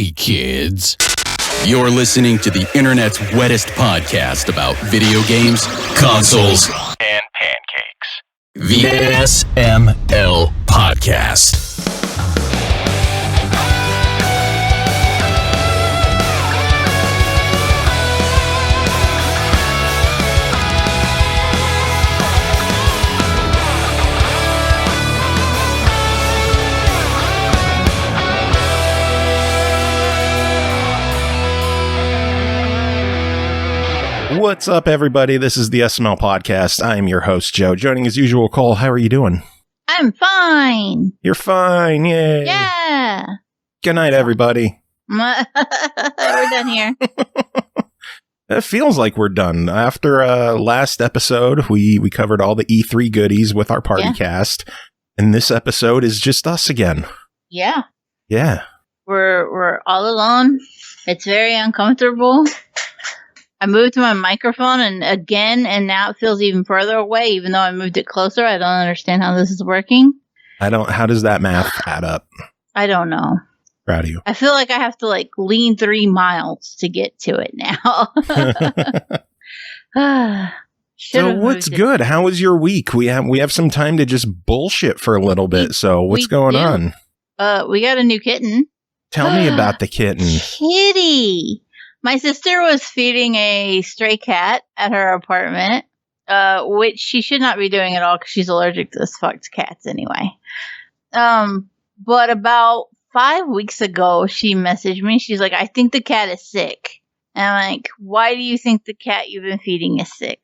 Hey, kids. You're listening to the internet's wettest podcast about video games, consoles, and pancakes. The SML Podcast. What's up, everybody? This is the SML Podcast. I am your host, Joe. Joining as usual, Cole. How are you doing? I'm fine. You're fine. Yay. Yeah. Good night, everybody. We're done here. It feels like we're done. After last episode, we covered all the E3 goodies with our party cast. And this episode is just us again. Yeah. Yeah. We're all alone. It's very uncomfortable. I moved my microphone and now it feels even further away, even though I moved it closer. I don't understand how this is working. How does that math add up? I don't know. Proud of you. I feel like I have to lean 3 miles to get to it now. So what's good? How was your week? We have some time to just bullshit for a little bit. So what's going on? We got a new kitten. Tell me about the kitten. Kitty. My sister was feeding a stray cat at her apartment, which she should not be doing at all because she's allergic to this fucked cats anyway. But about 5 weeks ago, she messaged me. She's like, I think the cat is sick. And I'm like, why do you think the cat you've been feeding is sick?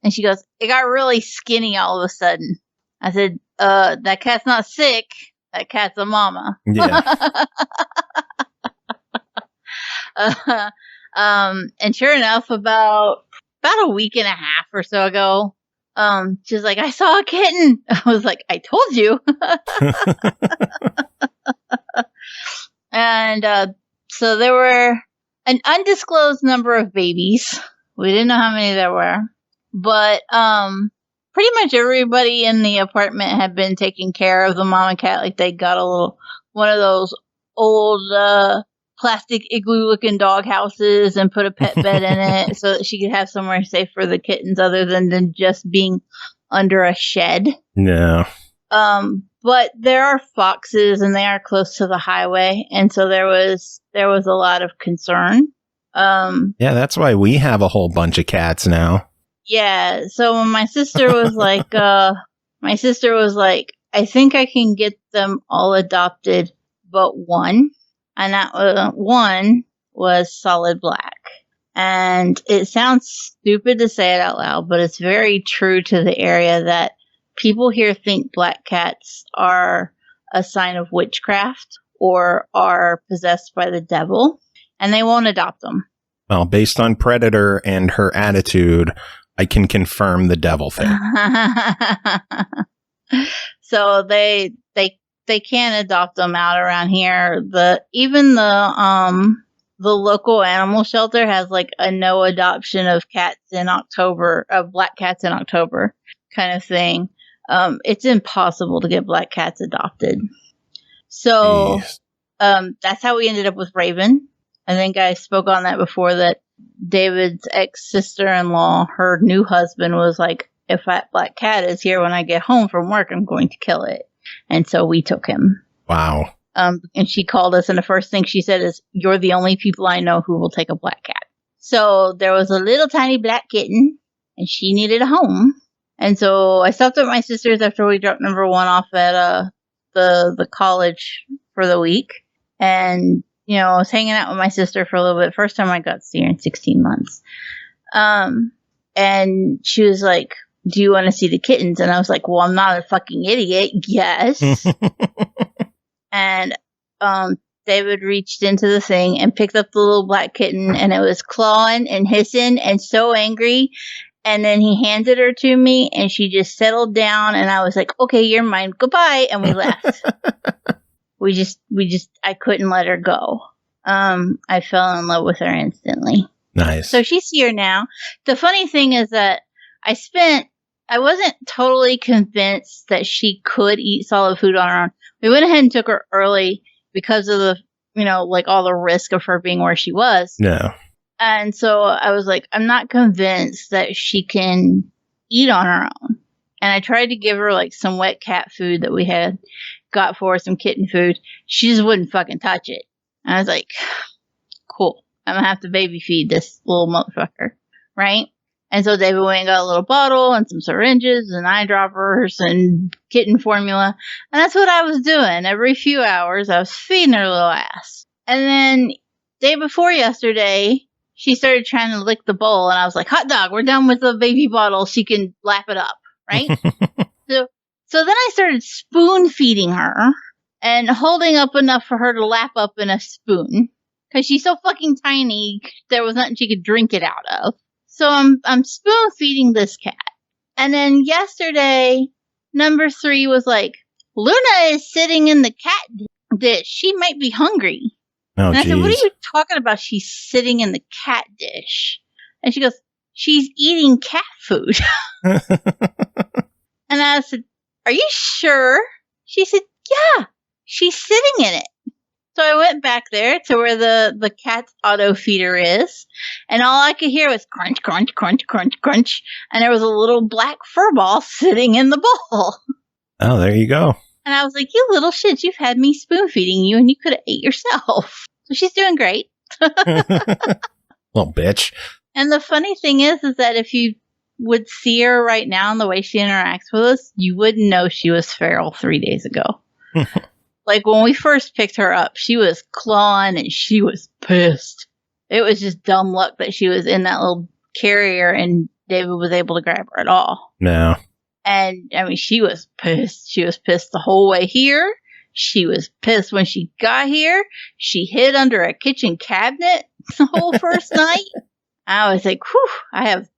And she goes, it got really skinny all of a sudden. I said, that cat's not sick. That cat's a mama. Yeah. And sure enough, about a week and a half or so ago, she's like, I saw a kitten. I was like, I told you. And so there were an undisclosed number of babies. We didn't know how many there were, but pretty much everybody in the apartment had been taking care of the mama cat. Like they got one of those old plastic igloo-looking dog houses and put a pet bed in it so that she could have somewhere safe for the kittens other than just being under a shed. No. But there are foxes and they are close to the highway, and so there was a lot of concern. Yeah, that's why we have a whole bunch of cats now. Yeah, so when my sister was like, I think I can get them all adopted but one. And that one was Solid Black. And it sounds stupid to say it out loud, but it's very true to the area that people here think black cats are a sign of witchcraft or are possessed by the devil, and they won't adopt them. Well, based on Predator and her attitude, I can confirm the devil thing. So they can't adopt them out around here. Even the local animal shelter has a no adoption of cats in October, of black cats in October kind of thing. It's impossible to get black cats adopted. So that's how we ended up with Raven. I think I spoke on that before, that David's ex-sister-in-law, her new husband, was like, if that black cat is here when I get home from work, I'm going to kill it. And so we took him. Wow. And she called us, and the first thing she said is, you're the only people I know who will take a black cat. So there was a little tiny black kitten, and she needed a home. And so I stopped at my sister's after we dropped number one off at the college for the week. And, I was hanging out with my sister for a little bit. First time I got to see her in 16 months. And she was like, do you want to see the kittens? And I was like, well, I'm not a fucking idiot. Yes. And David reached into the thing and picked up the little black kitten, and it was clawing and hissing and so angry. And then he handed her to me, and she just settled down, and I was like, okay, you're mine. Goodbye. And we left. I couldn't let her go. I fell in love with her instantly. Nice. So she's here now. The funny thing is that I wasn't totally convinced that she could eat solid food on her own. We went ahead and took her early because of the like all the risk of her being where she was. No. And so I was like, I'm not convinced that she can eat on her own. And I tried to give her like some wet cat food that we had got for her, some kitten food. She just wouldn't fucking touch it. And I was like, cool. I'm going to have to baby feed this little motherfucker. Right? And so David went and got a little bottle and some syringes and eyedroppers and kitten formula. And that's what I was doing. Every few hours, I was feeding her little ass. And then day before yesterday, she started trying to lick the bowl. And I was like, hot dog, we're done with the baby bottle. She can lap it up. Right? So then I started spoon feeding her and holding up enough for her to lap up in a spoon. Because she's so fucking tiny, there was nothing she could drink it out of. So I'm spoon feeding this cat. And then yesterday, number 3 was like, Luna is sitting in the cat dish. She might be hungry. Oh, and I geez. said, what are you talking about? She's sitting in the cat dish. And she goes, she's eating cat food. And I said, are you sure? She said, yeah, she's sitting in it. So I went back there to where the cat's auto feeder is, and all I could hear was crunch, crunch, crunch, crunch, crunch, and there was a little black fur ball sitting in the bowl. Oh, there you go. And I was like, you little shit, you've had me spoon feeding you, and you could have ate yourself. So she's doing great. Little bitch. And the funny thing is that if you would see her right now and the way she interacts with us, you wouldn't know she was feral 3 days ago. Like, when we first picked her up, she was clawing and she was pissed. It was just dumb luck that she was in that little carrier and David was able to grab her at all. No. And, I mean, she was pissed. She was pissed the whole way here. She was pissed when she got here. She hid under a kitchen cabinet the whole first night. I was like, whew,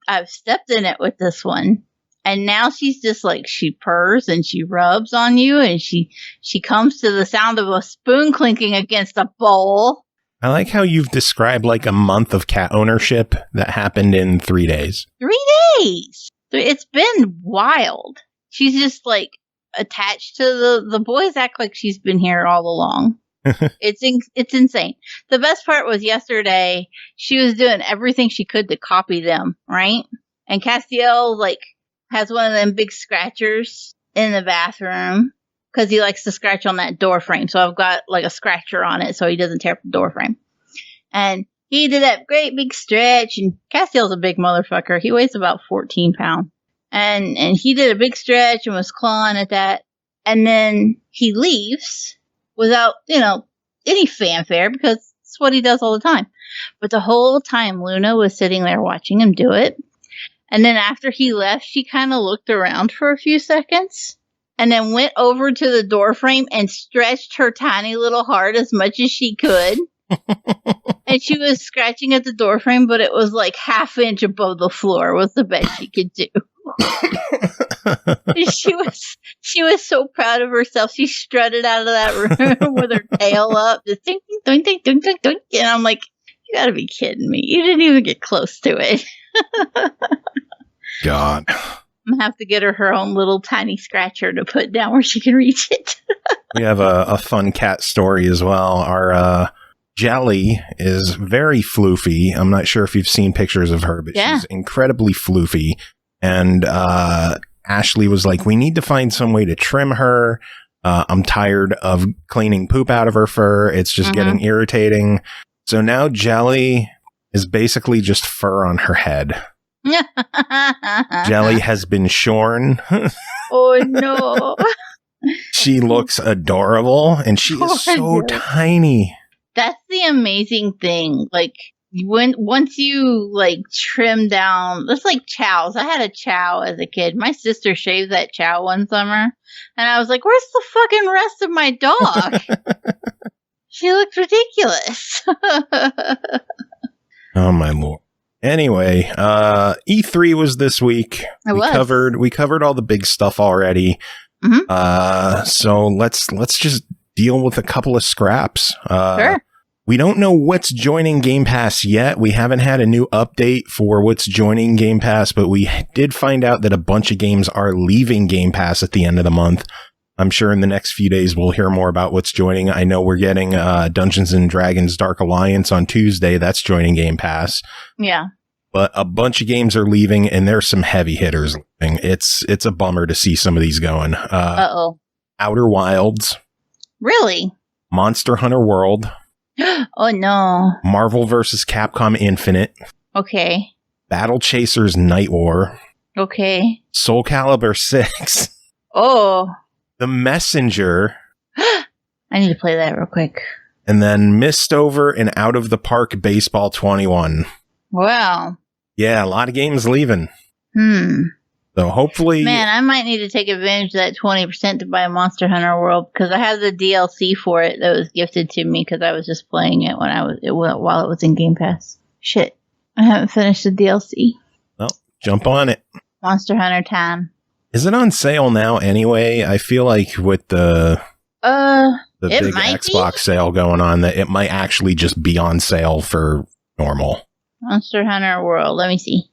I've stepped in it with this one. And now she's just like, she purrs and she rubs on you and she comes to the sound of a spoon clinking against a bowl. I like how you've described like a month of cat ownership that happened in 3 days. 3 days! It's been wild. She's just like attached to the boys act like she's been here all along. It's insane. The best part was yesterday, she was doing everything she could to copy them, right? And Castiel, like, has one of them big scratchers in the bathroom because he likes to scratch on that door frame. So I've got like a scratcher on it so he doesn't tear up the door frame. And he did that great big stretch, and Castiel's a big motherfucker. He weighs about 14 pounds. And he did a big stretch and was clawing at that. And then he leaves without, any fanfare because it's what he does all the time. But the whole time Luna was sitting there watching him do it. And then after he left, she kind of looked around for a few seconds and then went over to the door frame and stretched her tiny little heart as much as she could. And she was scratching at the door frame, but it was like ½ inch above the floor was the best she could do. She was so proud of herself. She strutted out of that room with her tail up, just ding, ding, ding, ding, ding, ding. And I'm like, you gotta be kidding me. You didn't even get close to it. God. I'm gonna have to get her own little tiny scratcher to put down where she can reach it. We have a fun cat story as well. Our Jelly is very floofy. I'm not sure if you've seen pictures of her, but she's incredibly floofy. And Ashley was like, we need to find some way to trim her. I'm tired of cleaning poop out of her fur. It's just getting irritating. So now Jelly is basically just fur on her head. Jelly has been shorn. Oh, no. She looks adorable, and she is so tiny. That's the amazing thing. Like, once you like trim down, it's like chows. I had a chow as a kid. My sister shaved that chow one summer, and I was like, "Where's the fucking rest of my dog?" She looked ridiculous. Oh my lord. Anyway, E3 was this week. We covered all the big stuff already. So let's just deal with a couple of scraps. Sure. We don't know what's joining Game Pass yet. We haven't had a new update for what's joining Game Pass, but we did find out that a bunch of games are leaving Game Pass at the end of the month. I'm sure in the next few days we'll hear more about what's joining. I know we're getting Dungeons & Dragons Dark Alliance on Tuesday. That's joining Game Pass. Yeah. But a bunch of games are leaving, and there's some heavy hitters leaving. It's a bummer to see some of these going. Outer Wilds. Really? Monster Hunter World. Oh, no. Marvel vs. Capcom Infinite. Okay. Battle Chasers Night War. Okay. Soul Calibur 6. Oh. The Messenger. I need to play that real quick. And then Mistover and Out of the Park Baseball 21. Wow. Yeah, a lot of games leaving. So hopefully... Man, I might need to take advantage of that 20% to buy Monster Hunter World, because I have the DLC for it that was gifted to me because I was just playing it while it was in Game Pass. Shit. I haven't finished the DLC. Well, jump on it. Monster Hunter time. Is it on sale now anyway? I feel like with the big Xbox sale going on, that it might actually just be on sale for normal. Monster Hunter World. Let me see.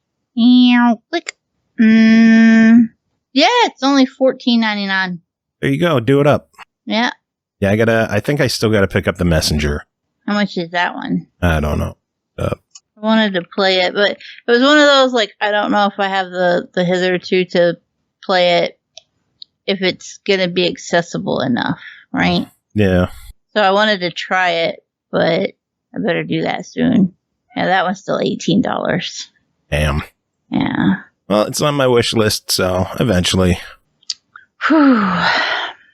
Click. Yeah, it's only $14.99. There you go. Do it up. Yeah. Yeah, I think I still gotta pick up the Messenger. How much is that one? I don't know. I wanted to play it, but it was one of those, like, I don't know if I have the hitherto to play it, if it's going to be accessible enough, right? Yeah. So I wanted to try it, but I better do that soon. Yeah, that one's still $18. Damn. Yeah. Well, it's on my wish list, so eventually. Whew.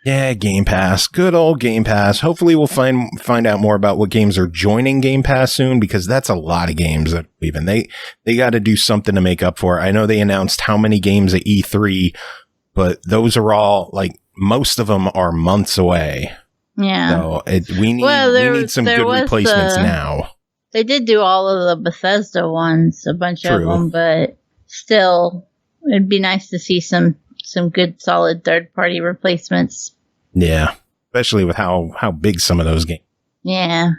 Yeah, Game Pass. Good old Game Pass. Hopefully we'll find out more about what games are joining Game Pass soon, because that's a lot of games that even they got to do something to make up for it. I know they announced how many games at E3, but those are all, like, most of them are months away. Yeah. So we need some good replacements now. They did do all of the Bethesda ones, a bunch of them, but still, it'd be nice to see some good, solid third-party replacements. Yeah, especially with how big some of those games. Yeah.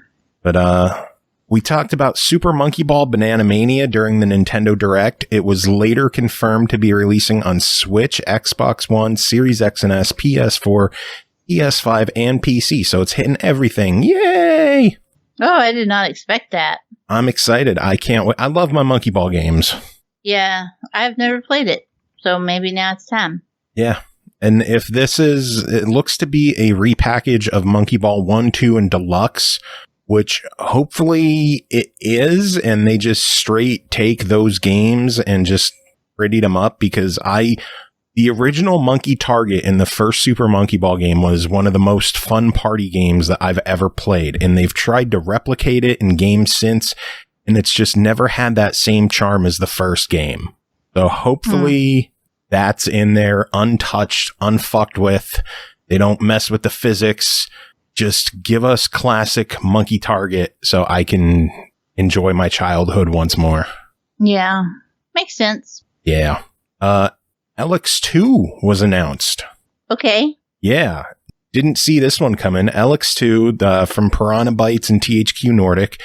But we talked about Super Monkey Ball Banana Mania during the Nintendo Direct. It was later confirmed to be releasing on Switch, Xbox One, Series X and S, PS4, PS5, and PC. So it's hitting everything. Yay! Oh, I did not expect that. I'm excited. I can't wait. I love my Monkey Ball games. Yeah, I've never played it. So maybe now it's time. Yeah. And if it looks to be a repackage of Monkey Ball 1, 2, and Deluxe, which hopefully it is, and they just straight take those games and just pretty them up, because the original Monkey Target in the first Super Monkey Ball game was one of the most fun party games that I've ever played, and they've tried to replicate it in games since, and it's just never had that same charm as the first game. So hopefully that's in there, untouched, unfucked with. They don't mess with the physics. Just give us classic Monkey Target so I can enjoy my childhood once more. Yeah, makes sense. Yeah. Alex 2 was announced. Okay. Yeah. Didn't see this one coming. Alex 2 from Piranha Bytes and THQ Nordic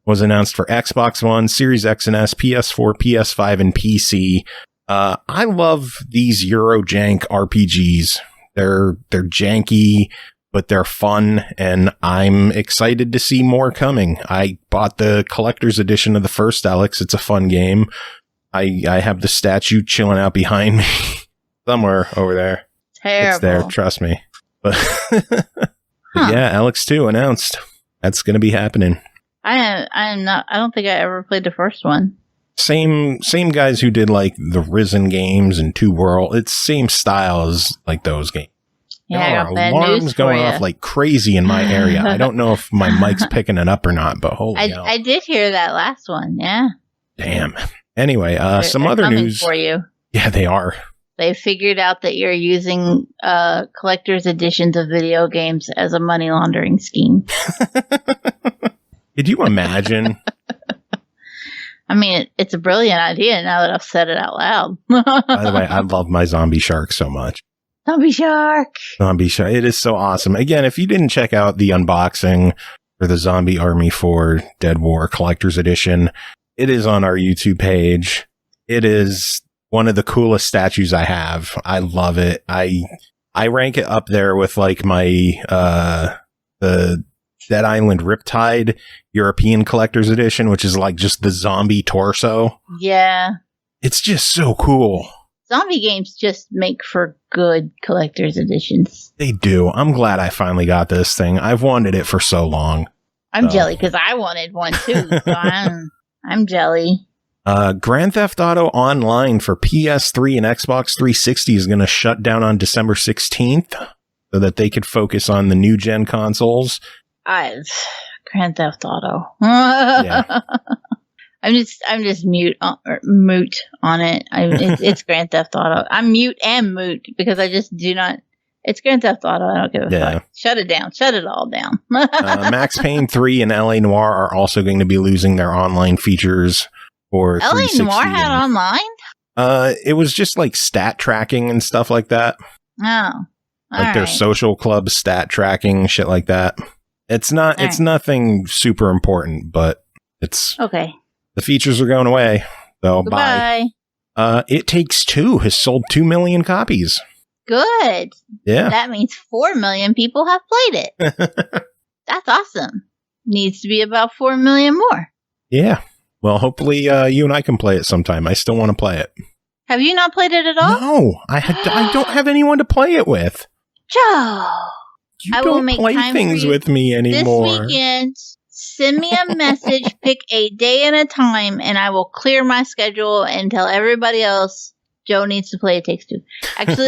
was announced for Xbox One, Series X and S, PS4, PS5, and PC. I love these Eurojank RPGs. They're janky, but they're fun, and I'm excited to see more coming. I bought the collector's edition of the first Alex. It's a fun game. I have the statue chilling out behind me somewhere over there. Terrible. It's there, trust me. But yeah, Alex 2 announced. That's going to be happening. I don't think I ever played the first one. Same guys who did like the Risen games and Two World. It's same style as like those games. Yeah, there are alarms going off like crazy in my area. I don't know if my mic's picking it up or not, but holy hell. I did hear that last one, yeah. Damn. Anyway, some they're other news for you. Yeah, they are. They figured out that you're using collector's editions of video games as a money laundering scheme. Could you imagine? I mean, it's a brilliant idea now that I've said it out loud. By the way, I love my Zombie Shark so much. Zombie Shark! Zombie Shark. It is so awesome. Again, if you didn't check out the unboxing for the Zombie Army 4 Dead War Collector's Edition, it is on our YouTube page. It is one of the coolest statues I have. I love it. I I rank it up there with like my the Dead Island Riptide European Collector's Edition, which is like just the zombie torso. Yeah. It's just so cool. Zombie games just make for good collector's editions. They do. I'm glad I finally got this thing. I've wanted it for so long. I'm jelly because I wanted one too. So I'm jelly. Grand Theft Auto Online for PS3 and Xbox 360 is going to shut down on December 16th so that they could focus on the new gen consoles. Grand Theft Auto. Yeah. I'm just moot on it. It's Grand Theft Auto. I'm mute and moot because I just do not. It's Grand Theft Auto. I don't give a fuck. Shut it down. Shut it all down. Max Payne 3 and LA Noire are also going to be losing their online features for LA 360. Noire had online? It was just like stat tracking and stuff like that. Oh. Like their social club stat tracking, shit like that. It's nothing super important, but it's okay. The features are going away. So goodbye. Bye. It Takes Two has sold 2 million copies. Good. Yeah. That means 4 million people have played it. That's awesome. Needs to be about 4 million more. Yeah. Well, hopefully you and I can play it sometime. I still want to play it. Have you not played it at all? No. I don't have anyone to play it with. Joe. You don't play things with me anymore. This weekend, send me a message, pick a day and a time, and I will clear my schedule and tell everybody else Joe needs to play It Takes Two. Actually,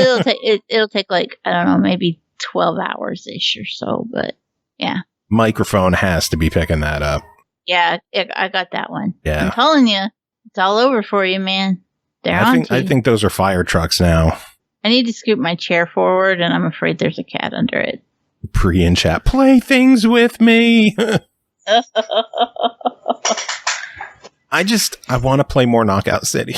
it'll take like, I don't know, maybe 12 hours-ish or so, but yeah. Microphone has to be picking that up. Yeah, I got that one. Yeah. I'm telling you, it's all over for you, man. I think those are fire trucks now. I need to scoot my chair forward, and I'm afraid there's a cat under it. Pre in chat, play things with me. I want to play more Knockout City.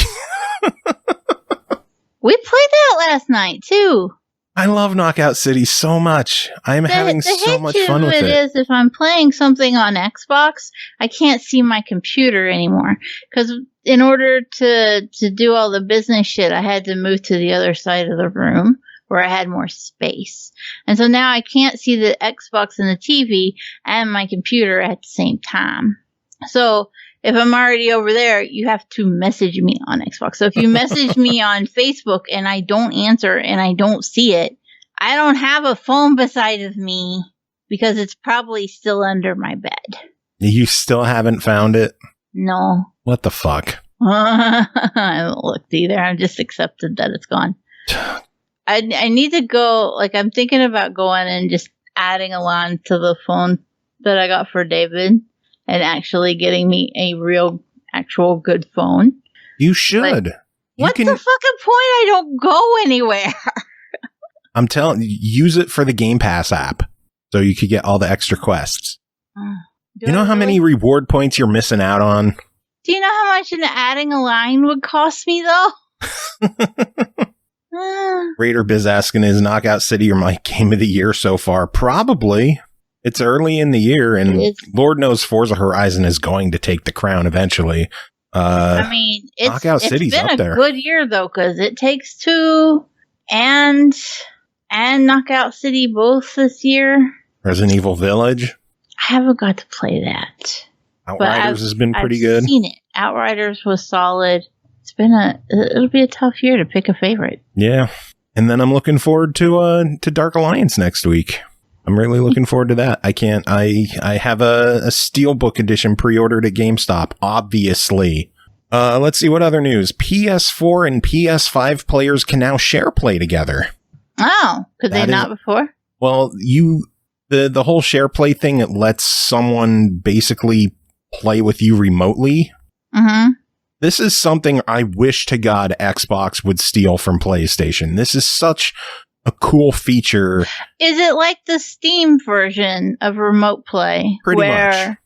We played that last night too. I love Knockout City so much. I'm having so much fun with it. Is if I'm playing something on Xbox, I can't see my computer anymore because in order to do all the business shit, I had to move to the other side of the room where I had more space. And so now I can't see the Xbox and the TV and my computer at the same time. So if I'm already over there, you have to message me on Xbox. So if you message me on Facebook and I don't answer and I don't see it, I don't have a phone beside of me because it's probably still under my bed. You still haven't found it? No. What the fuck? I haven't looked either. I've just accepted that it's gone. I need to go, like, I'm thinking about going and just adding Alon to the phone that I got for David and actually getting me a real, actual good phone. You should. But what's the fucking point? I don't go anywhere. I'm telling you, use it for the Game Pass app so you could get all the extra quests. You know how many reward points you're missing out on? Do you know how much adding a line would cost me, though? Raider Biz asking, is Knockout City your my game of the year so far? Probably. It's early in the year, and Lord knows Forza Horizon is going to take the crown eventually. I mean, Knockout City's been up there. A good year, though, because It Takes Two and Knockout City both this year. Resident Evil Village. I haven't got to play that. Outriders has been pretty good. I've seen it. Outriders was solid. It'll be a tough year to pick a favorite. Yeah. And then I'm looking forward to Dark Alliance next week. I'm really looking forward to that. I have a Steelbook edition pre-ordered at GameStop, obviously. Let's see what other news. PS4 and PS5 players can now share play together. Oh, could they not before? Well, the whole share play thing, it lets someone basically play with you remotely. Mm-hmm. This is something I wish to God Xbox would steal from PlayStation. This is such a cool feature. Is it like the Steam version of remote play? Pretty much.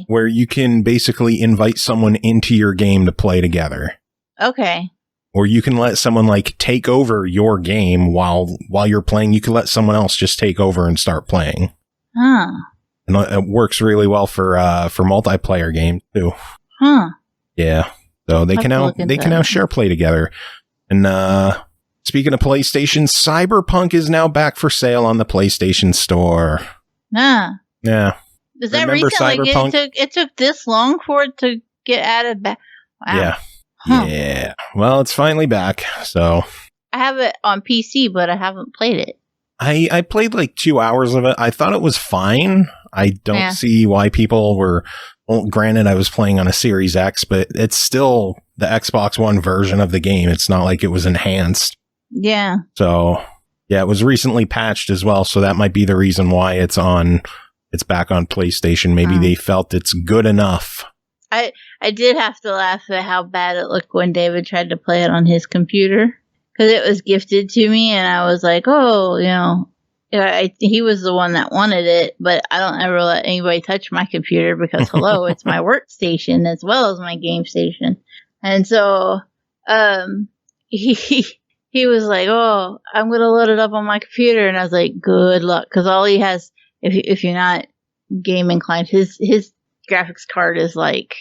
Where you can basically invite someone into your game to play together. Okay. Or you can let someone like take over your game while you're playing. You can let someone else just take over and start playing. Huh. And it works really well for multiplayer games too. Huh. Yeah. So they can now share play together. And Speaking of PlayStation, Cyberpunk is now back for sale on the PlayStation Store. Yeah. Is that Remember recent? Cyberpunk? Like it took this long for it to get added back. Wow. Yeah. Huh. Yeah. Well, it's finally back. So I have it on PC, but I haven't played it. I played like 2 hours of it. I thought it was fine. I don't see why people were. Well, granted, I was playing on a Series X, but it's still the Xbox One version of the game. It's not like it was enhanced. Yeah. So, yeah, it was recently patched as well. So that might be the reason why it's back on PlayStation. Maybe they felt it's good enough. I did have to laugh at how bad it looked when David tried to play it on his computer because it was gifted to me, and I was like, oh, he was the one that wanted it, but I don't ever let anybody touch my computer because, hello, it's my workstation as well as my game station. And so he was like, oh, I'm going to load it up on my computer. And I was like, good luck. Because all he has, if you're not game inclined, his graphics card is like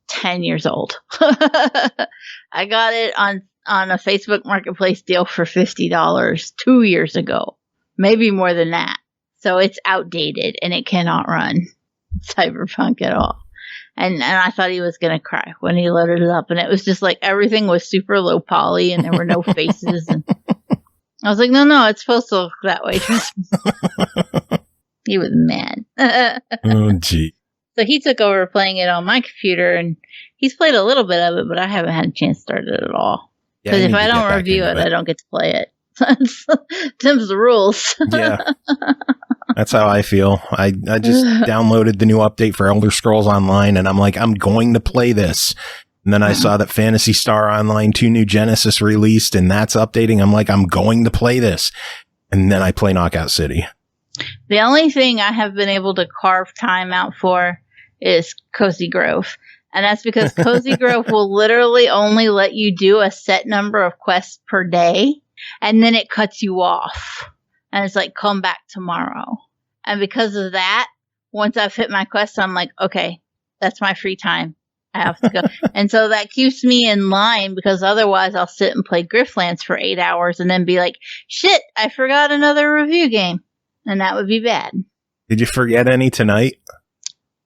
10 years old. I got it on a Facebook Marketplace deal for $50 2 years ago. Maybe more than that. So it's outdated and it cannot run Cyberpunk at all. And I thought he was going to cry when he loaded it up. And it was just like everything was super low poly and there were no faces. And I was like, no, it's supposed to look that way. Trust me. He was mad. Oh, gee. So he took over playing it on my computer and he's played a little bit of it, but I haven't had a chance to start it at all. Because if I don't review it, I don't get to play it. Tim's the rules. Yeah. That's how I feel. I just downloaded the new update for Elder Scrolls Online and I'm like, I'm going to play this. And then I saw that Phantasy Star Online 2 New Genesis released and that's updating. I'm like, I'm going to play this. And then I play Knockout City. The only thing I have been able to carve time out for is Cozy Grove. And that's because Cozy Grove will literally only let you do a set number of quests per day. And then it cuts you off. And it's like, come back tomorrow. And because of that, once I've hit my quest, I'm like, okay, that's my free time. I have to go. And so that keeps me in line because otherwise I'll sit and play Griftlands for 8 hours and then be like, shit, I forgot another review game. And that would be bad. Did you forget any tonight?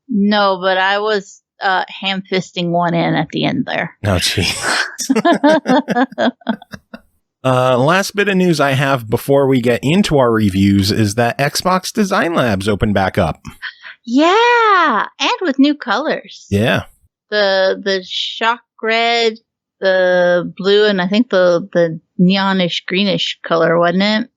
No, but I was ham-fisting one in at the end there. Oh, gee. Last bit of news I have before we get into our reviews is that Xbox Design Labs opened back up. Yeah, and with new colors. Yeah. The shock red, the blue, and I think the neonish greenish color, wasn't it?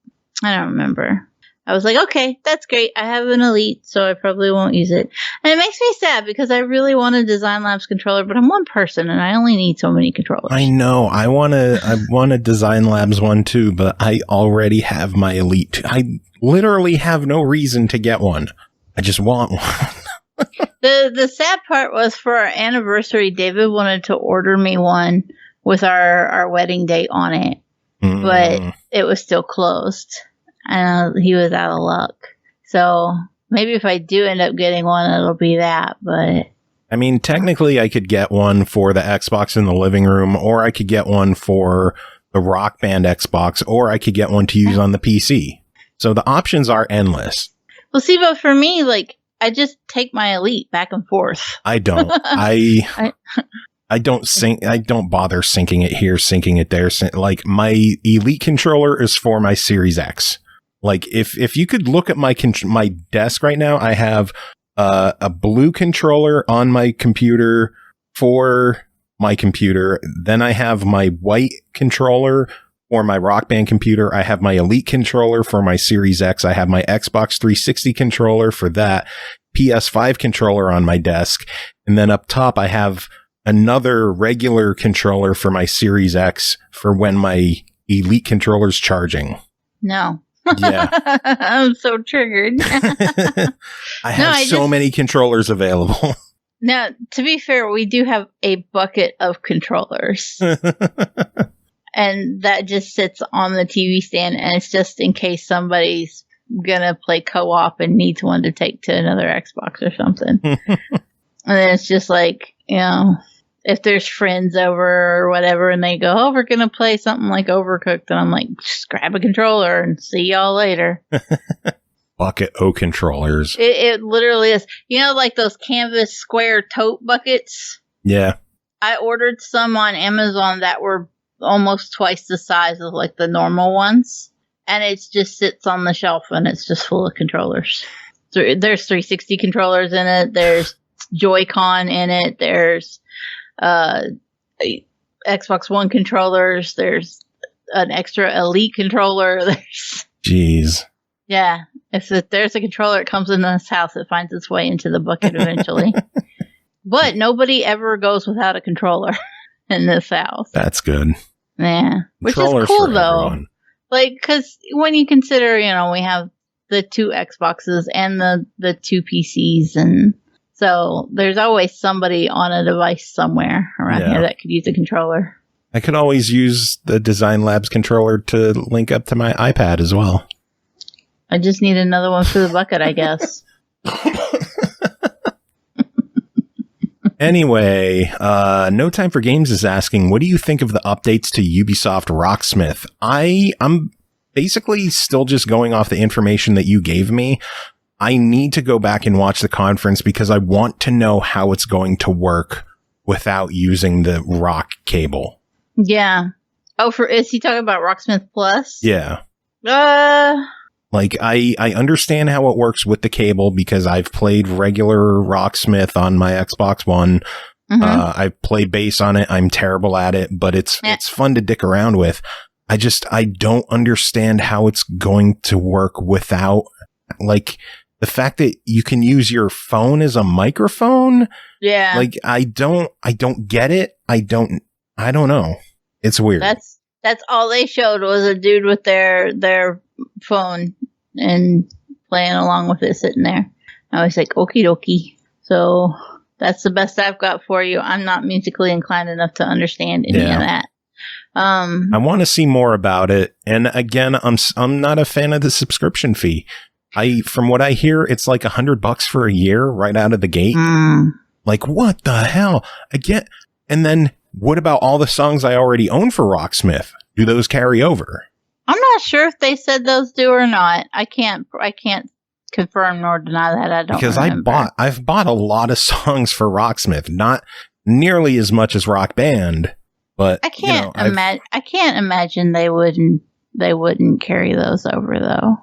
I don't remember. I was like, okay, that's great. I have an Elite, so I probably won't use it. And it makes me sad because I really want a Design Labs controller, but I'm one person and I only need so many controllers. I know. I want a Design Labs one too, but I already have my Elite. I literally have no reason to get one. I just want one. The sad part was for our anniversary, David wanted to order me one with our wedding date on it, but it was still closed. And he was out of luck. So maybe if I do end up getting one, it'll be that. But I mean, technically, I could get one for the Xbox in the living room, or I could get one for the Rock Band Xbox, or I could get one to use on the PC. So the options are endless. Well, see, but for me, like, I just take my Elite back and forth. I don't. I don't sync. I don't bother syncing it here, syncing it there. Like, my Elite controller is for my Series X. Like, if you could look at my desk right now, I have a blue controller on my computer for my computer. Then I have my white controller for my Rock Band computer. I have my Elite controller for my Series X. I have my Xbox 360 controller for that. PS5 controller on my desk. And then up top, I have another regular controller for my Series X for when my Elite controller's charging. No. Yeah. I'm so triggered. I have so many controllers available. Now, to be fair, we do have a bucket of controllers. And that just sits on the TV stand, and it's just in case somebody's gonna play co-op and needs one to take to another Xbox or something. And then it's just like, if there's friends over or whatever and they go, oh, we're going to play something like Overcooked. And I'm like, just grab a controller and see y'all later. Bucket O controllers. It literally is. You know, like those canvas square tote buckets? Yeah. I ordered some on Amazon that were almost twice the size of like the normal ones. And it just sits on the shelf and it's just full of controllers. So there's 360 controllers in it. There's Joy-Con in it. There's Xbox One controllers. There's an extra Elite controller. Jeez. Yeah. If there's a controller that comes in this house, it finds its way into the bucket eventually. But nobody ever goes without a controller in this house. That's good. Yeah. Which is cool, though. Everyone. Like, because when you consider, we have the 2 Xboxes and the 2 PCs, and so there's always somebody on a device somewhere around here that could use a controller. I could always use the Design Labs controller to link up to my iPad as well. I just need another one for the bucket, I guess. Anyway, No Time for Games is asking, what do you think of the updates to Ubisoft Rocksmith? I'm basically still just going off the information that you gave me. I need to go back and watch the conference because I want to know how it's going to work without using the Rock cable. Yeah. Oh, is he talking about Rocksmith Plus? Yeah. Like, I understand how it works with the cable because I've played regular Rocksmith on my Xbox One. Mm-hmm. I've played bass on it. I'm terrible at it, but it's fun to dick around with. I don't understand how it's going to work without, like, the fact that you can use your phone as a microphone. Yeah. Like, I don't get it. I don't know. It's weird. That's all they showed was a dude with their phone and playing along with it sitting there. I was like, okie dokie. So that's the best I've got for you. I'm not musically inclined enough to understand any of that. I want to see more about it. And again, I'm not a fan of the subscription fee. From what I hear, it's like $100 for a year right out of the gate. Like, what the hell? Again, and then what about all the songs I already own for Rocksmith? Do those carry over? I'm not sure if they said those do or not. I can't confirm nor deny that. I don't because remember. I've bought a lot of songs for Rocksmith, not nearly as much as Rock Band, but I can't imagine they wouldn't carry those over though.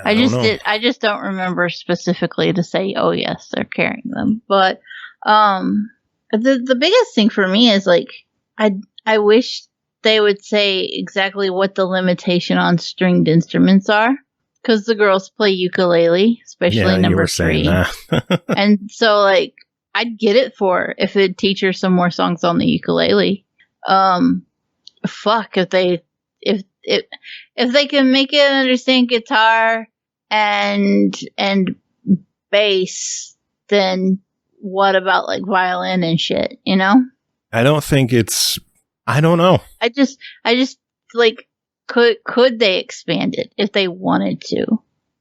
I just don't remember specifically to say, oh yes, they're carrying them. But the biggest thing for me is like I wish they would say exactly what the limitation on stringed instruments are, because the girls play ukulele, especially number 3. And so like I'd get it if it'd teach her some more songs on the ukulele. If they can make it understand guitar and bass, then what about like violin and shit, I don't know. I just like could they expand it if they wanted to?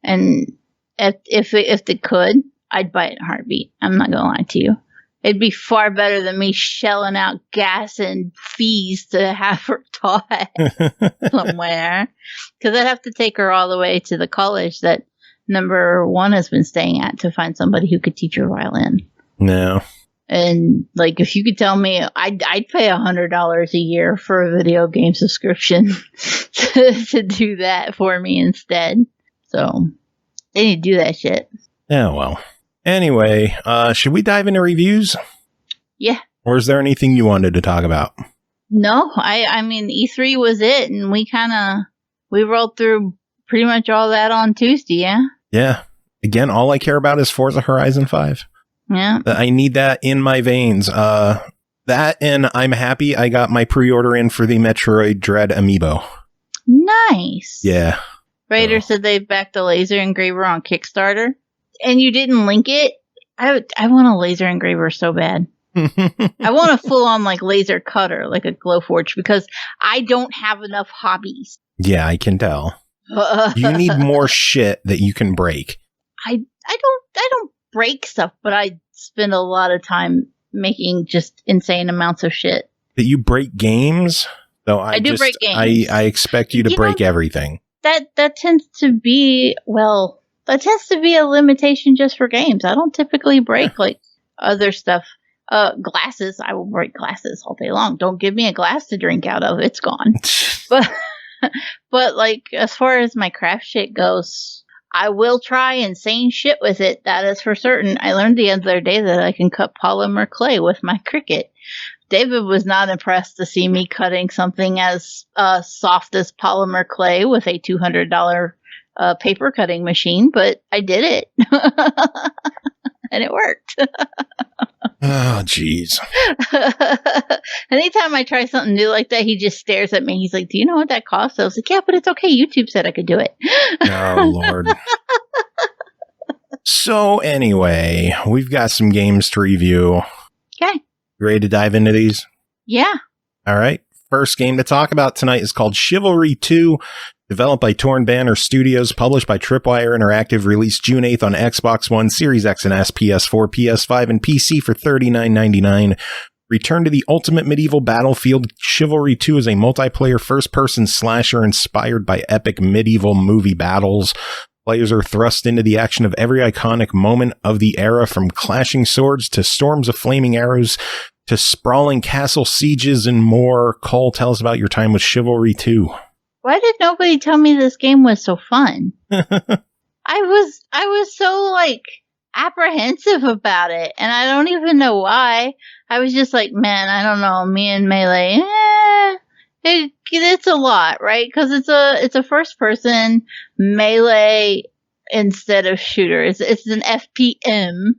And if they could, I'd buy it in a heartbeat. I'm not gonna lie to you. It'd be far better than me shelling out gas and fees to have her taught somewhere. Because I'd have to take her all the way to the college that number 1 has been staying at to find somebody who could teach her violin. No. And like, if you could tell me, I'd pay $100 a year for a video game subscription to do that for me instead. So they need to do that shit. Yeah, well. Anyway, should we dive into reviews? Yeah. Or is there anything you wanted to talk about? No, I mean, E3 was it, and we rolled through pretty much all that on Tuesday, yeah? Yeah. Again, all I care about is Forza Horizon 5. Yeah. I need that in my veins. That, and I'm happy I got my pre-order in for the Metroid Dread amiibo. Nice. Yeah. Raider said they backed the laser engraver on Kickstarter. And you didn't link it? I want a laser engraver so bad. I want a full-on like laser cutter, like a Glowforge, because I don't have enough hobbies. Yeah, I can tell. You need more shit that you can break. I don't break stuff, but I spend a lot of time making just insane amounts of shit. That you break games? Though I do break games. I expect you to break everything. That tends to be, a limitation just for games. I don't typically break like other stuff. Glasses, I will break glasses all day long. Don't give me a glass to drink out of. It's gone. But like, as far as my craft shit goes, I will try insane shit with it. That is for certain. I learned the other day that I can cut polymer clay with my Cricut. David was not impressed to see me cutting something as soft as polymer clay with a $200 paper cutting machine, but I did it. And it worked. Oh, jeez. Anytime I try something new like that, he just stares at me. He's like, do you know what that costs? I was like, yeah, but it's okay. YouTube said I could do it. Oh, Lord. So, anyway, we've got some games to review. Okay. You ready to dive into these? Yeah. All right. First game to talk about tonight is called Chivalry 2. Developed by Torn Banner Studios, published by Tripwire Interactive, released June 8th on Xbox One, Series X and S, PS4, PS5, and PC for $39.99. Return to the ultimate medieval battlefield, Chivalry 2 is a multiplayer first-person slasher inspired by epic medieval movie battles. Players are thrust into the action of every iconic moment of the era, from clashing swords to storms of flaming arrows to sprawling castle sieges and more. Cole, tell us about your time with Chivalry 2. Why did nobody tell me this game was so fun? I was so like apprehensive about it, and I don't even know why. I was just like, man, I don't know. Me and Melee, it's a lot, right? Because it's a first person Melee instead of shooter. It's an FPM,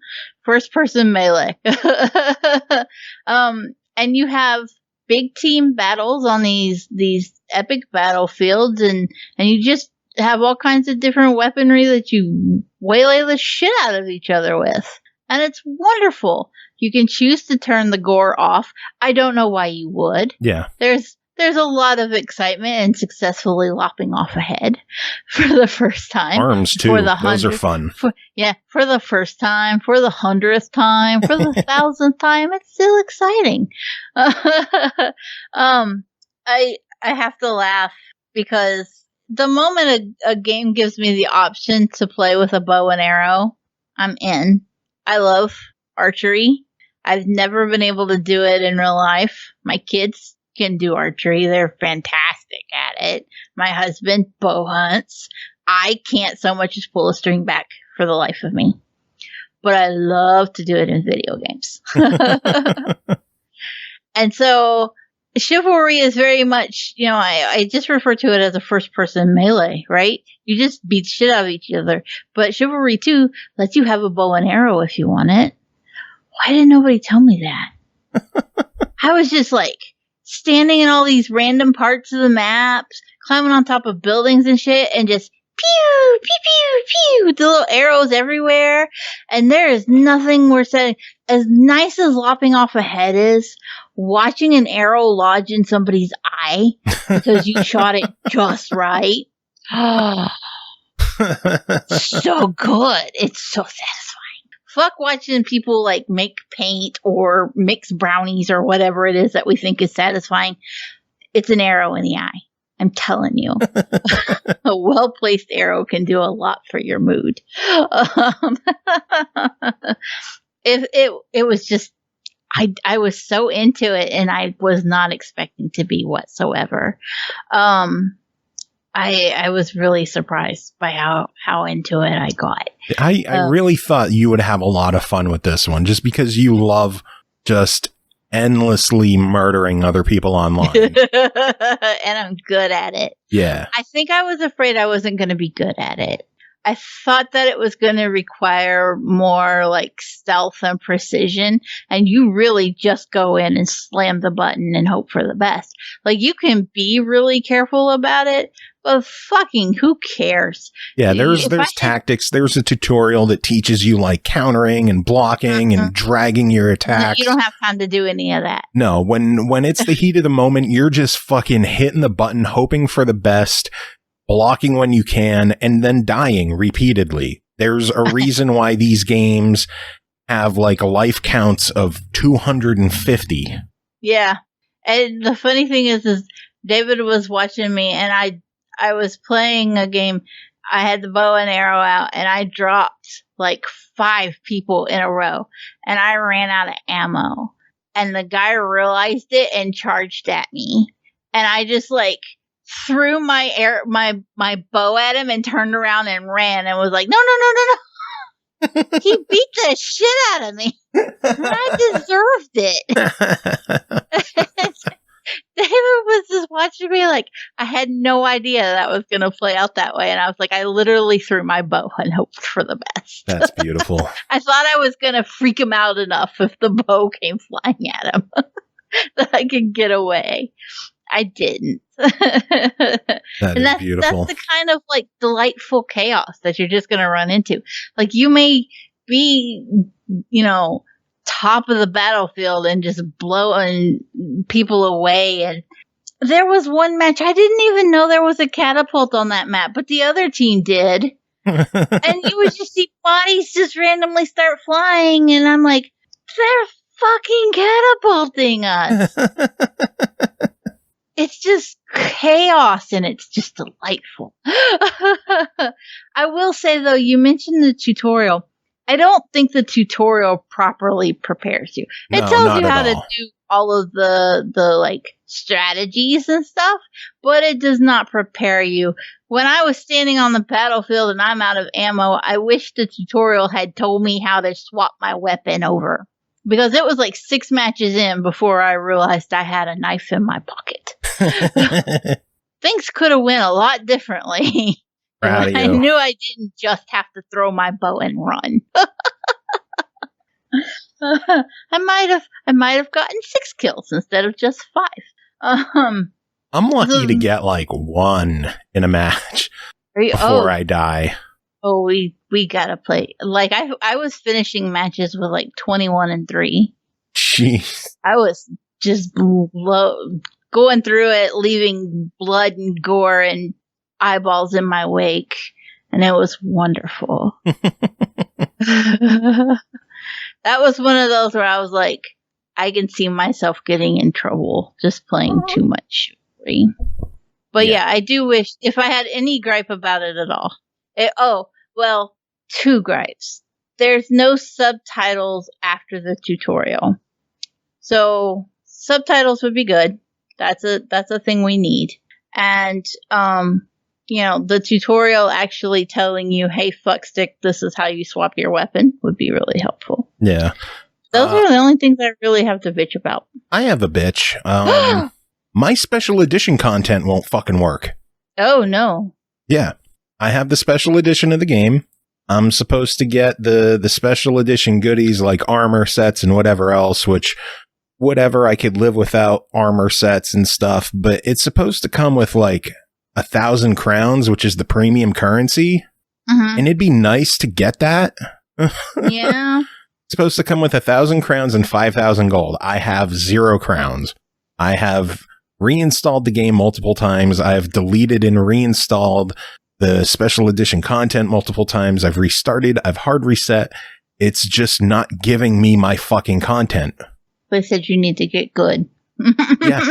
first person Melee. And you have big team battles on these epic battlefields, and you just have all kinds of different weaponry that you waylay the shit out of each other with. And it's wonderful. You can choose to turn the gore off. I don't know why you would. Yeah. There's a lot of excitement in successfully lopping off a head for the first time. Arms, too. Those are fun. For the first time, for the 100th time, for the 1,000th time. It's still exciting. I have to laugh because the moment a game gives me the option to play with a bow and arrow, I'm in. I love archery. I've never been able to do it in real life. My kids can do archery. They're fantastic at it. My husband bow hunts. I can't so much as pull a string back for the life of me. But I love to do it in video games. And so Chivalry is very much, I just refer to it as a first person melee, right? You just beat the shit out of each other. But Chivalry 2 lets you have a bow and arrow if you want it. Why didn't nobody tell me that? I was just like standing in all these random parts of the maps, climbing on top of buildings and shit, and just pew, pew, pew, pew, the little arrows everywhere. And there is nothing worse than, as nice as lopping off a head is, watching an arrow lodge in somebody's eye because you shot it just right. So good. It's so satisfying. Fuck watching people like make paint or mix brownies or whatever it is that we think is satisfying. It's an arrow in the eye. I'm telling you. A well-placed arrow can do a lot for your mood. It was just, I was so into it, and I was not expecting to be whatsoever. I was really surprised by how into it I got. I really thought you would have a lot of fun with this one, just because you love just endlessly murdering other people online. And I'm good at it. Yeah. I think I was afraid I wasn't going to be good at it. I thought that it was going to require more like stealth and precision, and you really just go in and slam the button and hope for the best. Like, you can be really careful about it, but fucking who cares? Yeah, there's tactics. There's a tutorial that teaches you like countering and blocking and dragging your attacks. No, you don't have time to do any of that. No, when it's the heat of the moment, you're just fucking hitting the button, hoping for the best, blocking when you can, and then dying repeatedly. There's a reason why these games have like life counts of 250. Yeah. And the funny thing is David was watching me, and I was playing a game. I had the bow and arrow out, and I dropped like 5 people in a row, and I ran out of ammo. And the guy realized it and charged at me. And I just like threw my bow at him and turned around and ran and was like, no. He beat the shit out of me. I deserved it. David was just watching me like I had no idea that was going to play out that way. And I was like, I literally threw my bow and hoped for the best. That's beautiful. I thought I was going to freak him out enough if the bow came flying at him that I could get away. I didn't. That's beautiful. That's the kind of like delightful chaos that you're just going to run into. Like you may be, top of the battlefield and just blowing people away. And there was one match, I didn't even know there was a catapult on that map, but the other team did. And you would just see bodies just randomly start flying, and I'm like, they're fucking catapulting us. It's just chaos, and it's just delightful. I will say, though, you mentioned the tutorial. I don't think the tutorial properly prepares you. It tells you how to do all of the like strategies and stuff, but it does not prepare you. When I was standing on the battlefield and I'm out of ammo, I wish the tutorial had told me how to swap my weapon over, because it was like 6 matches in before I realized I had a knife in my pocket. Things could have went a lot differently. I knew I didn't just have to throw my bow and run. I might have gotten 6 kills instead of just 5. I'm lucky to get like 1 in a match before I die. Oh, we gotta play. Like I was finishing matches with like 21-3. Jeez. I was just going through it, leaving blood and gore and eyeballs in my wake, and it was wonderful. That was one of those where I was like, I can see myself getting in trouble just playing too much chivalry. But yeah, I do wish, if I had any gripe about it at all. 2 gripes. There's no subtitles after the tutorial. So subtitles would be good. That's a thing we need. And the tutorial actually telling you, hey, fuckstick, this is how you swap your weapon would be really helpful. Yeah. Those are the only things I really have to bitch about. I have a bitch. My special edition content won't fucking work. Oh, no. Yeah. I have the special edition of the game. I'm supposed to get the special edition goodies like armor sets and whatever else, whatever I could live without armor sets and stuff, but it's supposed to come with like 1,000 crowns, which is the premium currency. Mm-hmm. And it'd be nice to get that. Yeah. It's supposed to come with 1,000 crowns and 5,000 gold. I have 0 crowns. I have reinstalled the game multiple times. I've deleted and reinstalled the special edition content multiple times. I've restarted. I've hard reset. It's just not giving me my fucking content. They said you need to get good. Yeah.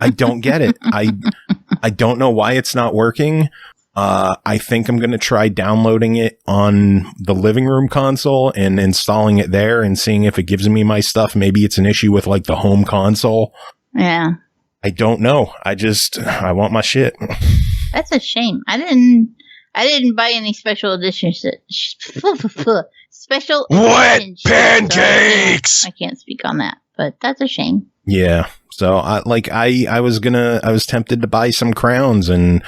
I don't get it. I don't know why it's not working. I think I'm going to try downloading it on the living room console and installing it there and seeing if it gives me my stuff. Maybe it's an issue with like the home console. Yeah. I don't know. I want my shit. That's a shame. I didn't buy any special editions. Special wet pancakes. So I can't speak on that, but that's a shame. Yeah. So I was tempted to buy some crowns and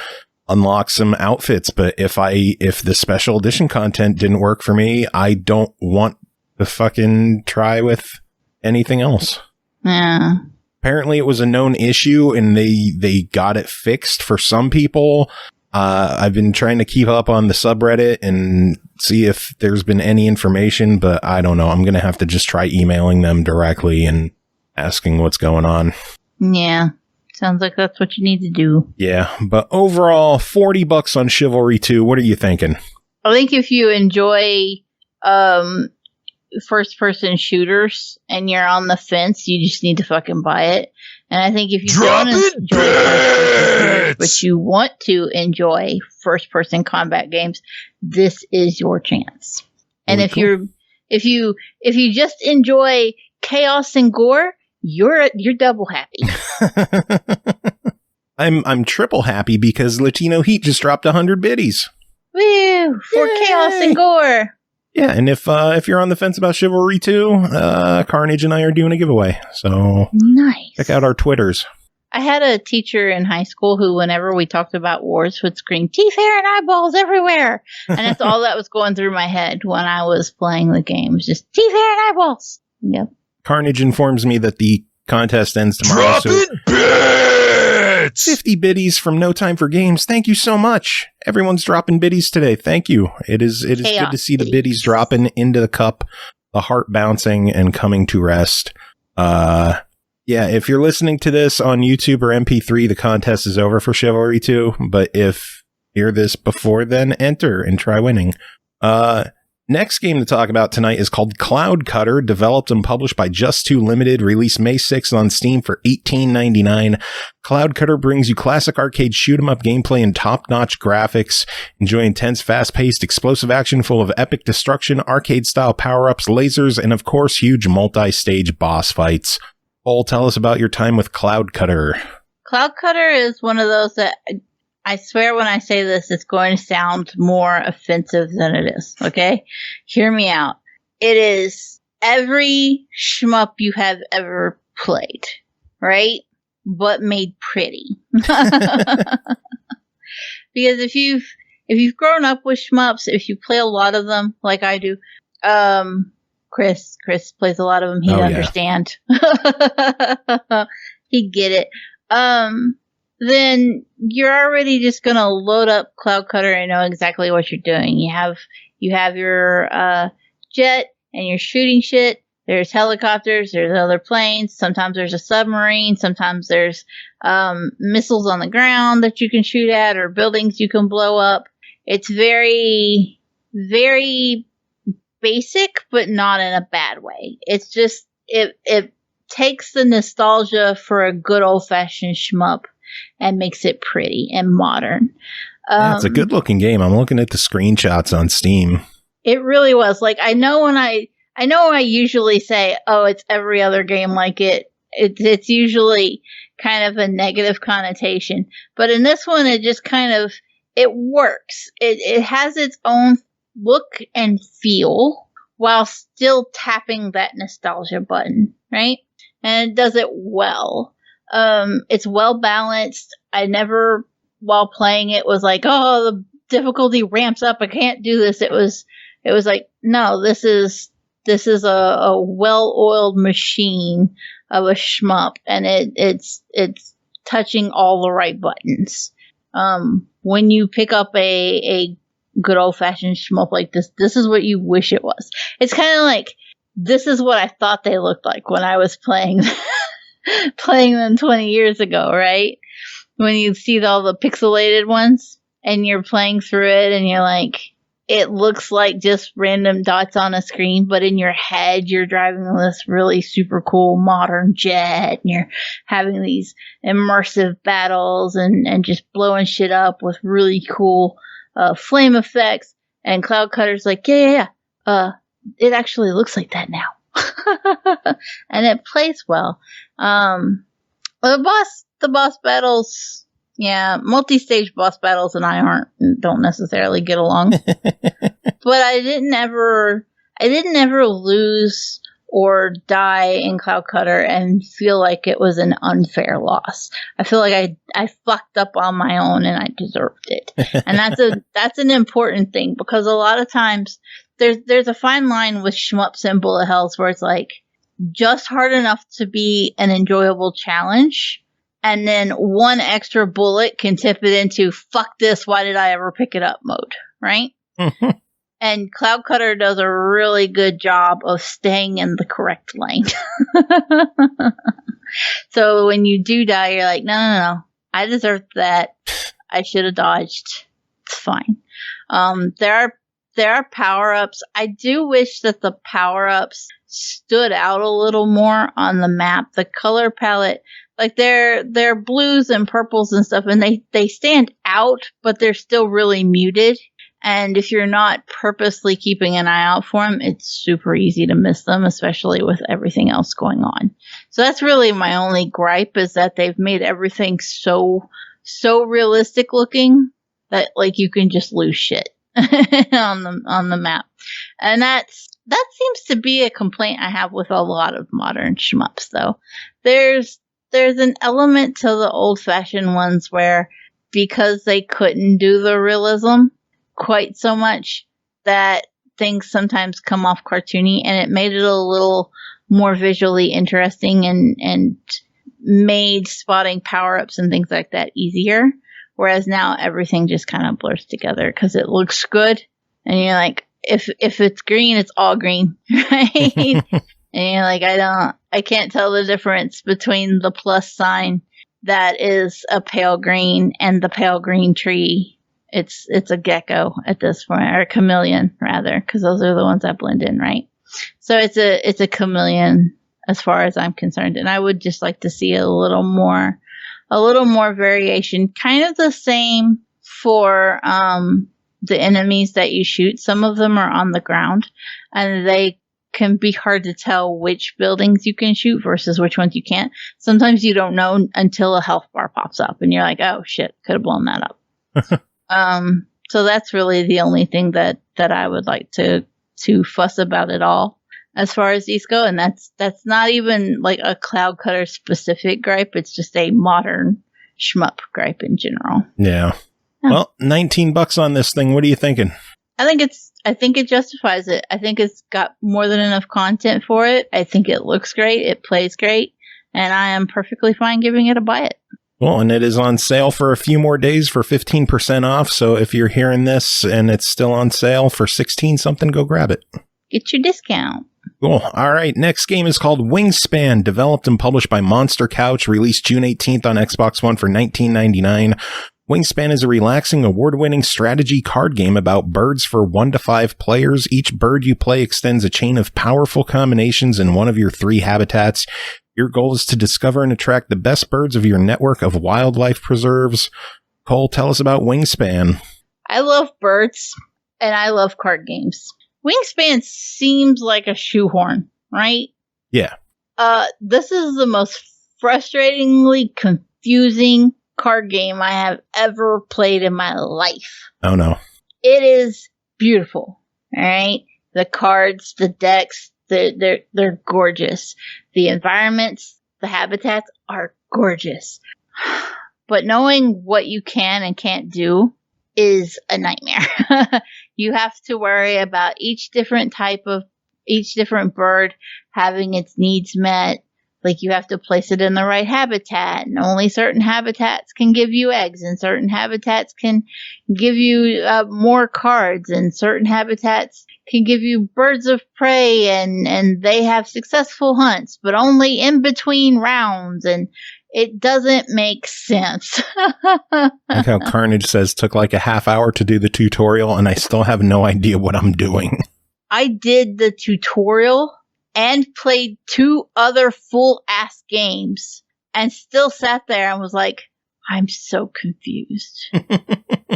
unlock some outfits, but if the special edition content didn't work for me, I don't want to fucking try with anything else. Yeah. Apparently it was a known issue and they got it fixed for some people. I've been trying to keep up on the subreddit and see if there's been any information, but I don't know. I'm going to have to just try emailing them directly and asking what's going on. Yeah. Sounds like that's what you need to do. Yeah. But overall, $40 on Chivalry 2. What are you thinking? I think if you enjoy, first person shooters and you're on the fence, you just need to fucking buy it. And I think if you don't enjoy first-person shooters, but you want to enjoy first-person combat games, this is your chance. And if you just enjoy chaos and gore, you're double happy. I'm triple happy because Latino Heat just dropped 100 biddies. Woo! For Yay! chaos and gore. Yeah, and if you're on the fence about Chivalry 2, Carnage and I are doing a giveaway. So nice. Check out our Twitters. I had a teacher in high school who, whenever we talked about wars, would scream, teeth, hair, and eyeballs everywhere. And that's all that was going through my head when I was playing the game. Was just teeth, hair, and eyeballs. Yep. Carnage informs me that the contest ends tomorrow. Dropping bits! 50 biddies from No Time for Games. Thank you so much. Everyone's dropping biddies today. Thank you. It is good to see the biddies dropping into the cup, the heart bouncing and coming to rest. Yeah, if you're listening to this on YouTube or MP3, the contest is over for Chivalry 2. But if you hear this before then, enter and try winning. Next game to talk about tonight is called Cloud Cutter, developed and published by Just 2 Limited, released May 6th on Steam for $18.99. Cloud Cutter brings you classic arcade shoot-'em-up gameplay and top-notch graphics. Enjoy intense, fast-paced, explosive action full of epic destruction, arcade-style power-ups, lasers, and of course, huge multi-stage boss fights. Paul, tell us about your time with Cloud Cutter. Cloud Cutter is one of those that... I swear when I say this, it's going to sound more offensive than it is, okay? Hear me out. It is every shmup you have ever played, right? But made pretty. Because if you've grown up with shmups, if you play a lot of them, like I do, Chris plays a lot of them, he'd understand. He'd get it. Then you're already just going to load up Cloud Cutter and know exactly what you're doing. You have your jet and you're shooting shit. There's helicopters, there's other planes. Sometimes there's a submarine. Sometimes there's missiles on the ground that you can shoot at or buildings you can blow up. It's very, very basic, but not in a bad way. It's just, it takes the nostalgia for a good old-fashioned shmup and makes it pretty and modern. Yeah, it's a good looking game. I'm looking at the screenshots on Steam. It really was. Like, I know I usually say, oh, it's every other game like it. It's usually kind of a negative connotation. But in this one, it just kind of, it works. It has its own look and feel while still tapping that nostalgia button, right? And it does it well. It's well balanced. I never, while playing it, was like, oh, the difficulty ramps up. I can't do this. It was like, no, this is a well-oiled machine of a shmup, and it's touching all the right buttons. When you pick up a good old-fashioned shmup like this is what you wish it was. It's kind of like, this is what I thought they looked like when I was playing them 20 years ago, right? When you see all the pixelated ones and you're playing through it and you're like, it looks like just random dots on a screen, but in your head you're driving this really super cool modern jet and you're having these immersive battles and just blowing shit up with really cool flame effects. And Cloud Cutter's like, yeah, it actually looks like that now. And it plays well. The boss battles, yeah, multi-stage boss battles and I don't necessarily get along. But I didn't ever lose or die in Cloud Cutter and feel like it was an unfair loss. I feel like I fucked up on my own and I deserved it. And that's an important thing, because a lot of times there's a fine line with shmups and bullet hells where it's like just hard enough to be an enjoyable challenge, and then one extra bullet can tip it into fuck this, why did I ever pick it up mode, right? And Cloud Cutter does a really good job of staying in the correct lane. So when you do die, you're like, no, I deserved that. I should have dodged. It's fine. There there are power-ups. I do wish that the power-ups stood out a little more on the map. The color palette, like they're blues and purples and stuff, and they stand out, but they're still really muted. And if you're not purposely keeping an eye out for them, it's super easy to miss them, especially with everything else going on. So that's really my only gripe, is that they've made everything so realistic looking that like you can just lose shit on the map. And that seems to be a complaint I have with a lot of modern shmups, though. There's an element to the old-fashioned ones where, because they couldn't do the realism quite so much, that things sometimes come off cartoony, and it made it a little more visually interesting and made spotting power-ups and things like that easier. Whereas now everything just kind of blurs together because it looks good, and you're like, if it's green, it's all green, right? And you're like, I can't tell the difference between the plus sign that is a pale green and the pale green tree. It's a gecko at this point, or a chameleon rather, because those are the ones that blend in, right? So it's a chameleon as far as I'm concerned, and I would just like to see a little more variation. Kind of the same for the enemies that you shoot. Some of them are on the ground, and they can be hard to tell which buildings you can shoot versus which ones you can't. Sometimes you don't know until a health bar pops up, and you're like, oh shit, could have blown that up. So that's really the only thing that I would like to fuss about at all as far as these go. And that's not even like a Cloud Cutter specific gripe. It's just a modern shmup gripe in general. Yeah. Well, $19 on this thing. What are you thinking? I think it justifies it. I think it's got more than enough content for it. I think it looks great. It plays great. And I am perfectly fine giving it a buy it. Well, and it is on sale for a few more days for 15% off. So if you're hearing this and it's still on sale for 16 something, go grab it. Get your discount. Cool. All right. Next game is called Wingspan, developed and published by Monster Couch, released June 18th on Xbox One for $19.99. Wingspan is a relaxing, award-winning strategy card game about birds for 1 to 5 players. Each bird you play extends a chain of powerful combinations in one of your 3 habitats. Your goal is to discover and attract the best birds of your network of wildlife preserves. Cole, tell us about Wingspan. I love birds, and I love card games. Wingspan seems like a shoehorn, right? Yeah. This is the most frustratingly confusing card game I have ever played in my life. Oh, no. It is beautiful, all right? The cards, the decks, they're gorgeous. The environments, the habitats are gorgeous. But knowing what you can and can't do is a nightmare. You have to worry about each different bird having its needs met. Like, you have to place it in the right habitat, and only certain habitats can give you eggs, and certain habitats can give you more cards, and certain habitats can give you birds of prey, and they have successful hunts, but only in between rounds, and it doesn't make sense. Like how Carnage says, took like a half hour to do the tutorial, and I still have no idea what I'm doing. I did the tutorial and played 2 other full-ass games, and still sat there and was like, I'm so confused.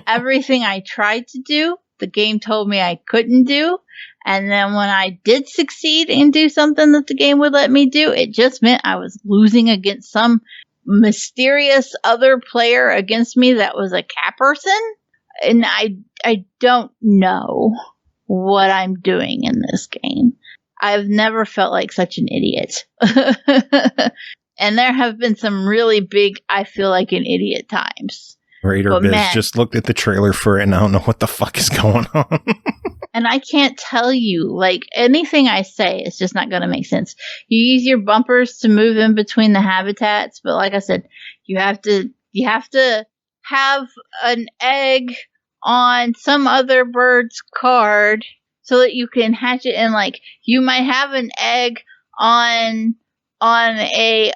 Everything I tried to do, the game told me I couldn't do, and then when I did succeed and do something that the game would let me do, it just meant I was losing against some mysterious other player against me that was a cat person, and I don't know what I'm doing in this game. I've never felt like such an idiot. And there have been some really big, I feel like an idiot times. Raider Biz just looked at the trailer for it, and I don't know what the fuck is going on. And I can't tell you, like, anything I say is just not going to make sense. You use your bumpers to move in between the habitats, but like I said, you have to have an egg on some other bird's card so that you can hatch it, and like you might have an egg on a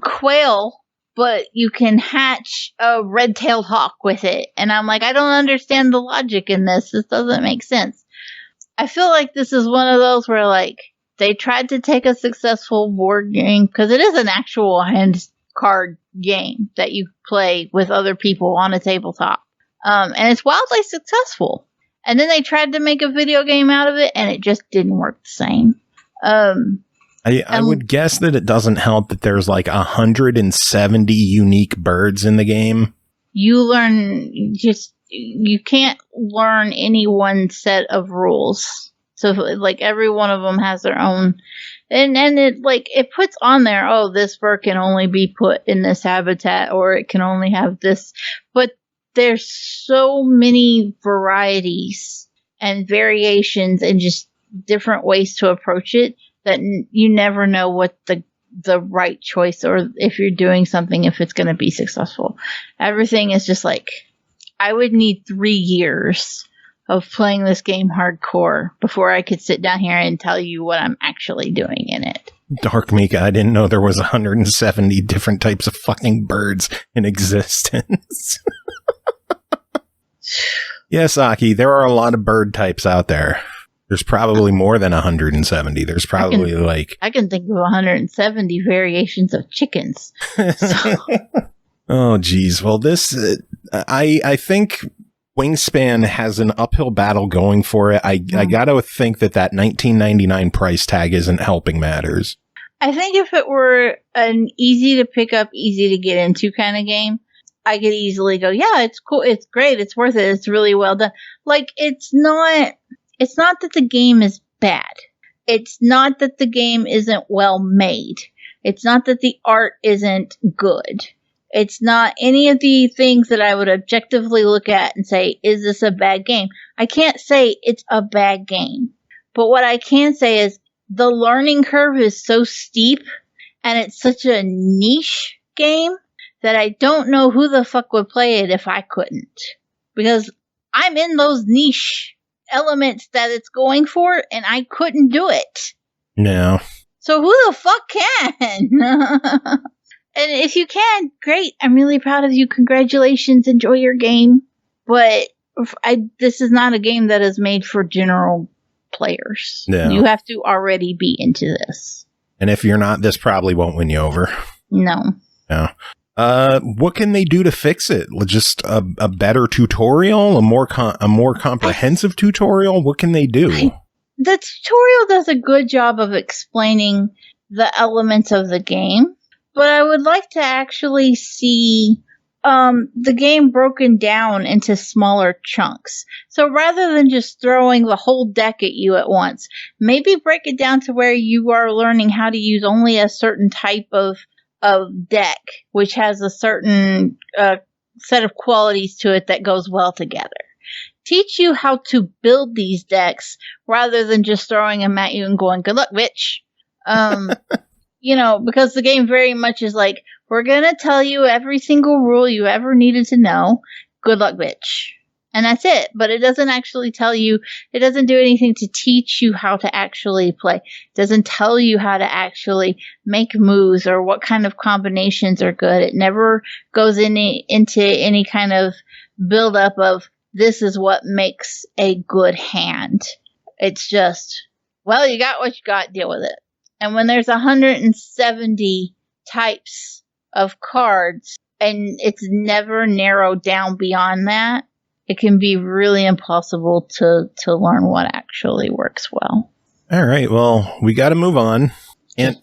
quail but you can hatch a red-tailed hawk with it. And I'm like, I don't understand the logic in this. This doesn't make sense. I feel like this is one of those where, like, they tried to take a successful board game, because it is an actual hand card game that you play with other people on a tabletop. And it's wildly successful. And then they tried to make a video game out of it, and it just didn't work the same. I would guess that it doesn't help that there's like 170 unique birds in the game. You can't learn any one set of rules. So like every one of them has their own, and it like it puts on there, oh, this bird can only be put in this habitat, or it can only have this. But there's so many varieties and variations and just different ways to approach it that you never know what the right choice, or if you're doing something, if it's going to be successful. Everything is just like, I would need 3 years of playing this game hardcore before I could sit down here and tell you what I'm actually doing in it. Dark Mika, I didn't know there was 170 different types of fucking birds in existence. Yes, Aki, there are a lot of bird types out there. There's probably more than 170. There's probably I can think of 170 variations of chickens. So. Oh, geez. Well, this, I think Wingspan has an uphill battle going for it. I gotta think that $19.99 price tag isn't helping matters. I think if it were an easy to pick up, easy to get into kind of game, I could easily go, yeah, it's cool, it's great, it's worth it, it's really well done. Like, it's not that the game is bad. It's not that the game isn't well made. It's not that the art isn't good. It's not any of the things that I would objectively look at and say, is this a bad game? I can't say it's a bad game. But what I can say is the learning curve is so steep and it's such a niche game that I don't know who the fuck would play it if I couldn't. Because I'm in those niche elements that it's going for, and I couldn't do it. No. So who the fuck can? And if you can, great. I'm really proud of you. Congratulations. Enjoy your game. But this is not a game that is made for general players. No. You have to already be into this. And if you're not, this probably won't win you over. No. No. What can they do to fix it? Just a better tutorial, a more comprehensive tutorial? What can they do? The tutorial does a good job of explaining the elements of the game, but I would like to actually see the game broken down into smaller chunks. So rather than just throwing the whole deck at you at once, maybe break it down to where you are learning how to use only a certain type of deck, which has a certain set of qualities to it that goes well together. Teach you how to build these decks rather than just throwing them at you and going, good luck, bitch. Because the game very much is like, we're going to tell you every single rule you ever needed to know. Good luck, bitch. And that's it. But it doesn't actually tell you, it doesn't do anything to teach you how to actually play. It doesn't tell you how to actually make moves or what kind of combinations are good. It never goes into any kind of build-up of, this is what makes a good hand. It's just, well, you got what you got, deal with it. And when there's 170 types of cards, and it's never narrowed down beyond that, it can be really impossible to learn what actually works well. All right, well, we got to move on.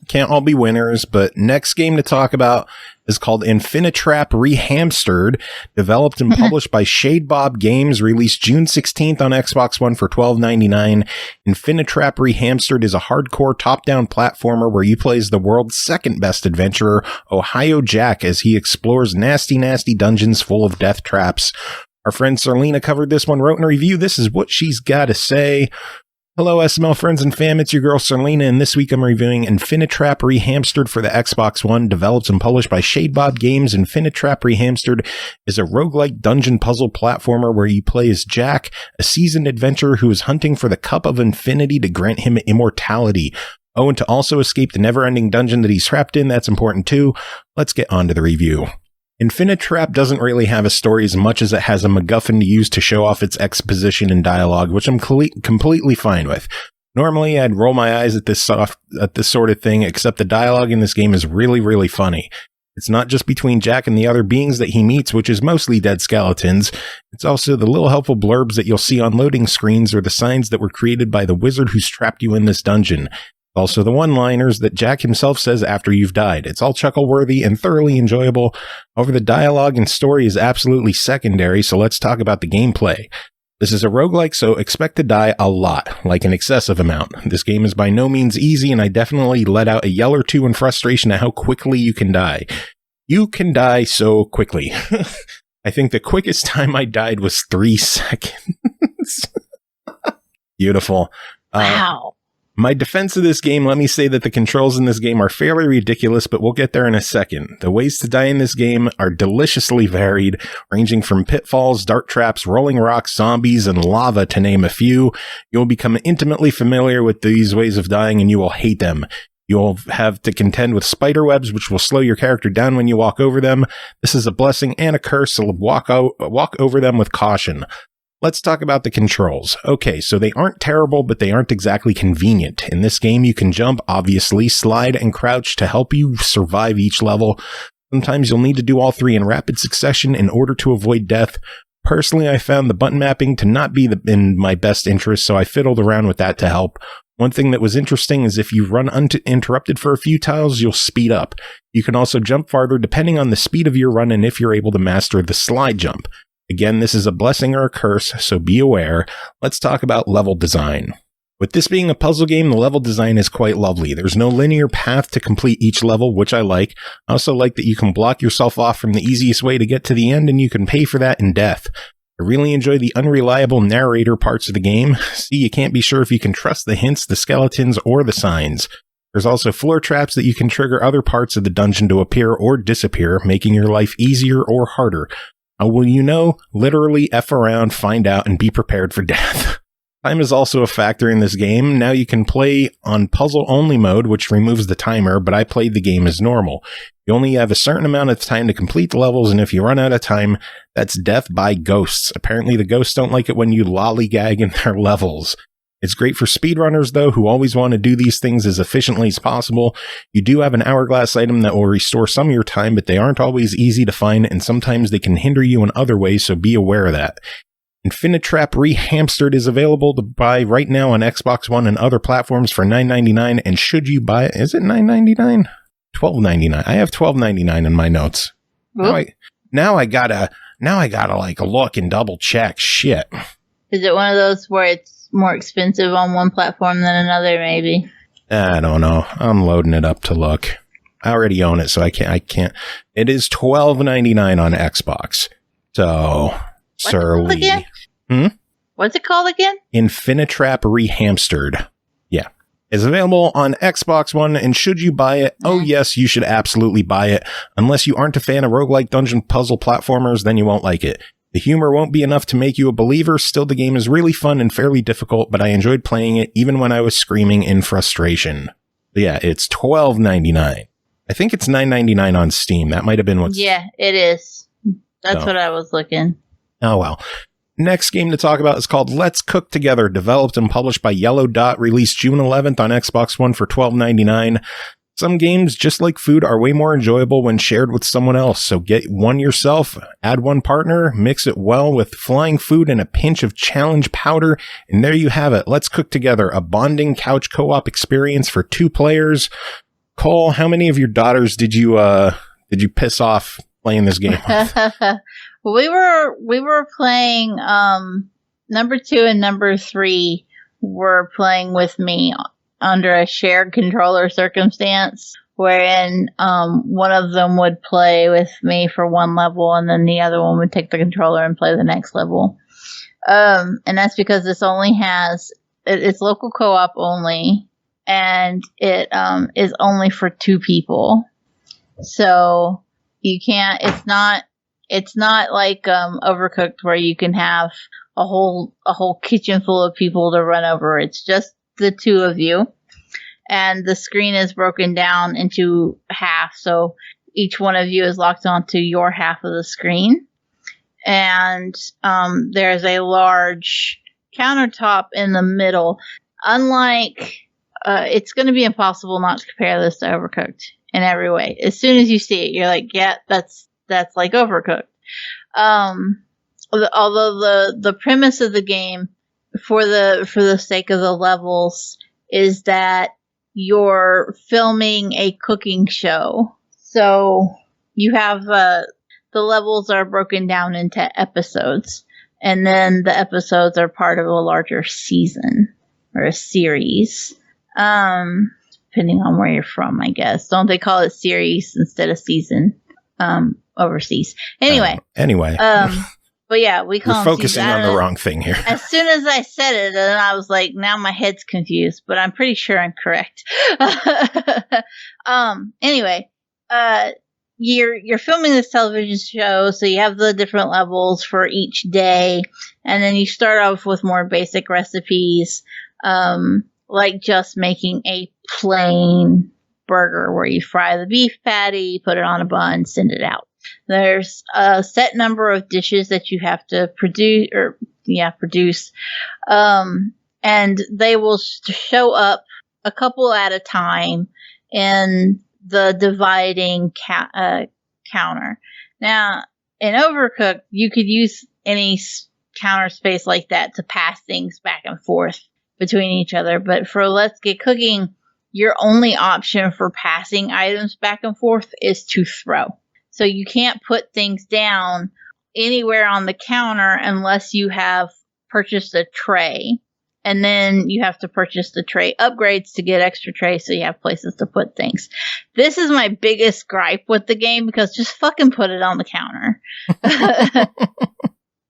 Can't all be winners, but next game to talk about is called Infinitrap Rehamstered, developed and published by Shadebob Games, released June 16th on Xbox One for $12.99. Infinitrap Rehamstered is a hardcore top-down platformer where you play as the world's second best adventurer, Ohio Jack, as he explores nasty, nasty dungeons full of death traps. Our friend Serlina covered this one, wrote in a review. This is what she's got to say. Hello, SML friends and fam, it's your girl Serlina, and this week I'm reviewing Infinitrap Rehamstered for the Xbox One, developed and published by Shadebob Games. Infinitrap Rehamstered is a roguelike dungeon puzzle platformer where you play as Jack, a seasoned adventurer who is hunting for the Cup of Infinity to grant him immortality. Oh, and to also escape the never-ending dungeon that he's trapped in, that's important too. Let's get on to the review. Infinitrap doesn't really have a story as much as it has a MacGuffin to use to show off its exposition and dialogue, which I'm completely fine with. Normally, I'd roll my eyes at this sort of thing, except the dialogue in this game is really, really funny. It's not just between Jack and the other beings that he meets, which is mostly dead skeletons. It's also the little helpful blurbs that you'll see on loading screens or the signs that were created by the wizard who's trapped you in this dungeon. Also the one-liners that Jack himself says after you've died. It's all chuckle-worthy and thoroughly enjoyable. However, the dialogue and story is absolutely secondary, so let's talk about the gameplay. This is a roguelike, so expect to die a lot, like an excessive amount. This game is by no means easy, and I definitely let out a yell or two in frustration at how quickly you can die. You can die so quickly. I think the quickest time I died was 3 seconds. Beautiful. Wow. My defense of this game, let me say that the controls in this game are fairly ridiculous, but we'll get there in a second. The ways to die in this game are deliciously varied, ranging from pitfalls, dart traps, rolling rocks, zombies, and lava, to name a few. You'll become intimately familiar with these ways of dying, and you will hate them. You'll have to contend with spider webs, which will slow your character down when you walk over them. This is a blessing and a curse, so walk over them with caution. Let's talk about the controls. Okay, so they aren't terrible, but they aren't exactly convenient. In this game, you can jump, obviously, slide, and crouch to help you survive each level. Sometimes you'll need to do all three in rapid succession in order to avoid death. Personally, I found the button mapping to not be in my best interest, so I fiddled around with that to help. One thing that was interesting is if you run uninterrupted for a few tiles, you'll speed up. You can also jump farther depending on the speed of your run and if you're able to master the slide jump. Again, this is a blessing or a curse, so be aware. Let's talk about level design. With this being a puzzle game, the level design is quite lovely. There's no linear path to complete each level, which I like. I also like that you can block yourself off from the easiest way to get to the end, and you can pay for that in death. I really enjoy the unreliable narrator parts of the game. See, you can't be sure if you can trust the hints, the skeletons, or the signs. There's also floor traps that you can trigger other parts of the dungeon to appear or disappear, making your life easier or harder. How will you know? Literally F around, find out, and be prepared for death. Time is also a factor in this game. Now you can play on puzzle-only mode, which removes the timer, but I played the game as normal. You only have a certain amount of time to complete the levels, and if you run out of time, that's death by ghosts. Apparently the ghosts don't like it when you lollygag in their levels. It's great for speedrunners, though, who always want to do these things as efficiently as possible. You do have an hourglass item that will restore some of your time, but they aren't always easy to find, and sometimes they can hinder you in other ways, so be aware of that. Infinitrap Rehamstered is available to buy right now on Xbox One and other platforms for $9.99, and should you buy it, is it $9.99? $12.99. I have $12.99 in my notes. Now I gotta like look and double check. Shit. Is it one of those where it's more expensive on one platform than another, maybe? I don't know. I'm loading it up to look. I already own it, so I can't. It is $12.99 on Xbox. So, surly. What's it called again? Infinitrap Rehamstered. Yeah. It's available on Xbox One, and should you buy it? Oh, yes, you should absolutely buy it. Unless you aren't a fan of roguelike dungeon puzzle platformers, then you won't like it. The humor won't be enough to make you a believer. Still, the game is really fun and fairly difficult, but I enjoyed playing it even when I was screaming in frustration. But yeah, it's $12.99. I think it's $9.99 on Steam. That might have been what's... Yeah, it is. That's what I was looking. Oh, well. Next game to talk about is called Let's Cook Together, developed and published by Yellow Dot, released June 11th on Xbox One for $12.99. Some games, just like food, are way more enjoyable when shared with someone else, so get one yourself, add one partner, mix it well with flying food and a pinch of challenge powder, and there you have it. Let's Cook Together, a bonding couch co-op experience for 2 players. Cole, how many of your daughters did you piss off playing this game? We were playing, number 2 and number 3 were playing with me under a shared controller circumstance, wherein one of them would play with me for one level and then the other one would take the controller and play the next level. And that's because this only has, it's local co-op only, and it is only for 2 people. So you can't, it's not like Overcooked where you can have a whole kitchen full of people to run over. It's just the 2 of you. and the screen is broken down into half. So each one of you is locked onto your half of the screen. And there's a large countertop in the middle. Unlike, it's going to be impossible not to compare this to Overcooked in every way. As soon as you see it, you're like, yeah, that's like Overcooked. Although the premise of the game, for the sake of the levels, is that you're filming a cooking show. So you have the levels are broken down into episodes, and then the episodes are part of a larger season or a series. Depending on where you're from, I guess. Don't they call it series instead of season overseas? Anyway. But yeah, we call You're focusing on the wrong thing here. As soon as I said it, and I was like, now my head's confused, but I'm pretty sure I'm correct. Anyway, you're filming this television show, so you have the different levels for each day, and then you start off with more basic recipes, like just making a plain burger where you fry the beef patty, put it on a bun, send it out. There's a set number of dishes that you have to produce, and they will show up a couple at a time in the dividing counter. Now, in Overcooked, you could use any counter space like that to pass things back and forth between each other, but for Let's Get Cooking, your only option for passing items back and forth is to throw. So you can't put things down anywhere on the counter unless you have purchased a tray. And then you have to purchase the tray upgrades to get extra trays so you have places to put things. This is my biggest gripe with the game, because just fucking put it on the counter.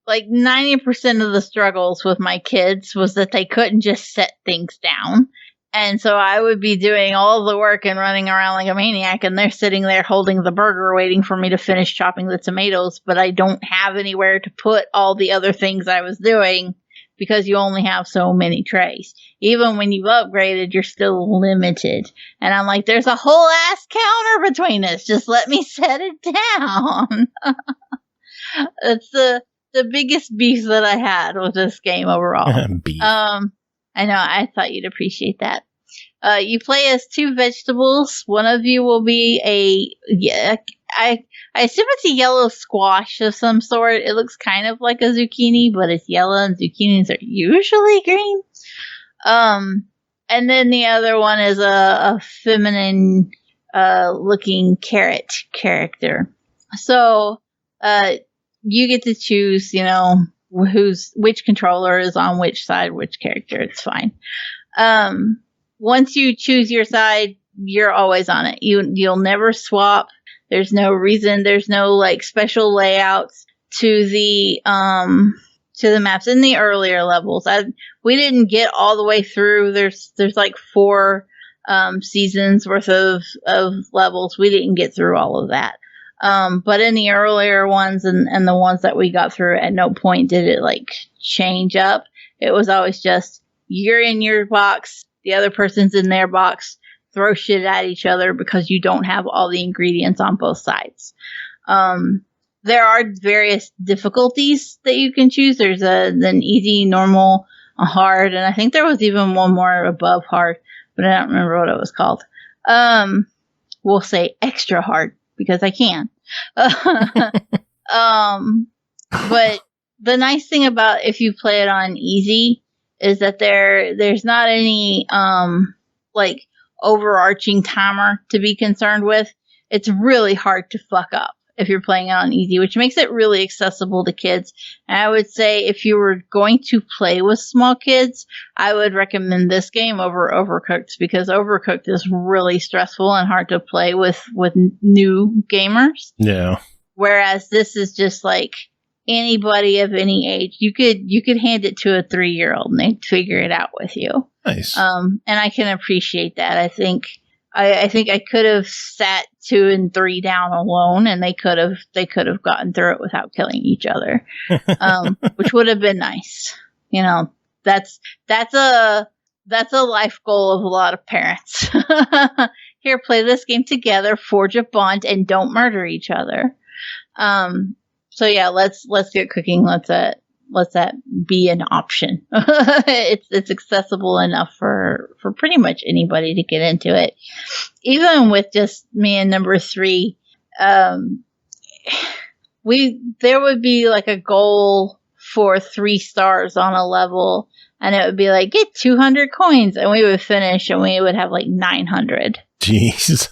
Like 90% of the struggles with my kids was that they couldn't just set things down. And so I would be doing all the work and running around like a maniac, and they're sitting there holding the burger waiting for me to finish chopping the tomatoes, but I don't have anywhere to put all the other things I was doing because you only have so many trays. Even when you've upgraded, you're still limited. And I'm like, there's a whole ass counter between us. Just let me set it down. It's the biggest beef that I had with this game overall. Beef. I know, I thought you'd appreciate that. You play as two vegetables. One of you will be I assume it's a yellow squash of some sort. It looks kind of like a zucchini, but it's yellow, and zucchinis are usually green. And then the other one is a feminine looking carrot character. So you get to choose, which controller is on which side, which character. It's fine. Once you choose your side, you're always on it. You'll never swap. There's no reason. There's no like special layouts to the maps in the earlier levels. We didn't get all the way through. There's like 4 seasons worth of levels. We didn't get through all of that. But in the earlier ones and the ones that we got through, at no point did it like change up. It was always just, you're in your box, the other person's in their box, throw shit at each other because you don't have all the ingredients on both sides. There are various difficulties that you can choose. There's an easy, normal, a hard, and I think there was even one more above hard, but I don't remember what it was called. We'll say extra hard because I can. But the nice thing about if you play it on easy is that there's not any like overarching timer to be concerned with. It's really hard to fuck up if you're playing it on easy, which makes it really accessible to kids. And I would say if you were going to play with small kids, I would recommend this game over Overcooked, because Overcooked is really stressful and hard to play with new gamers. Yeah. Whereas this is just like anybody of any age. You could hand it to a 3-year-old and they'd figure it out with you. Nice. And I can appreciate that. I think I could have sat 2 and 3 down alone, and they could have gotten through it without killing each other, which would have been nice. That's That's a life goal of a lot of parents. Here, play this game together, forge a bond, and don't murder each other. So yeah, let's get cooking. Let that be an option. It's accessible enough for pretty much anybody to get into it. Even with just me and number 3, there would be like a goal for 3 stars on a level, and it would be like, get 200 coins, and we would finish and we would have like 900. Jeez.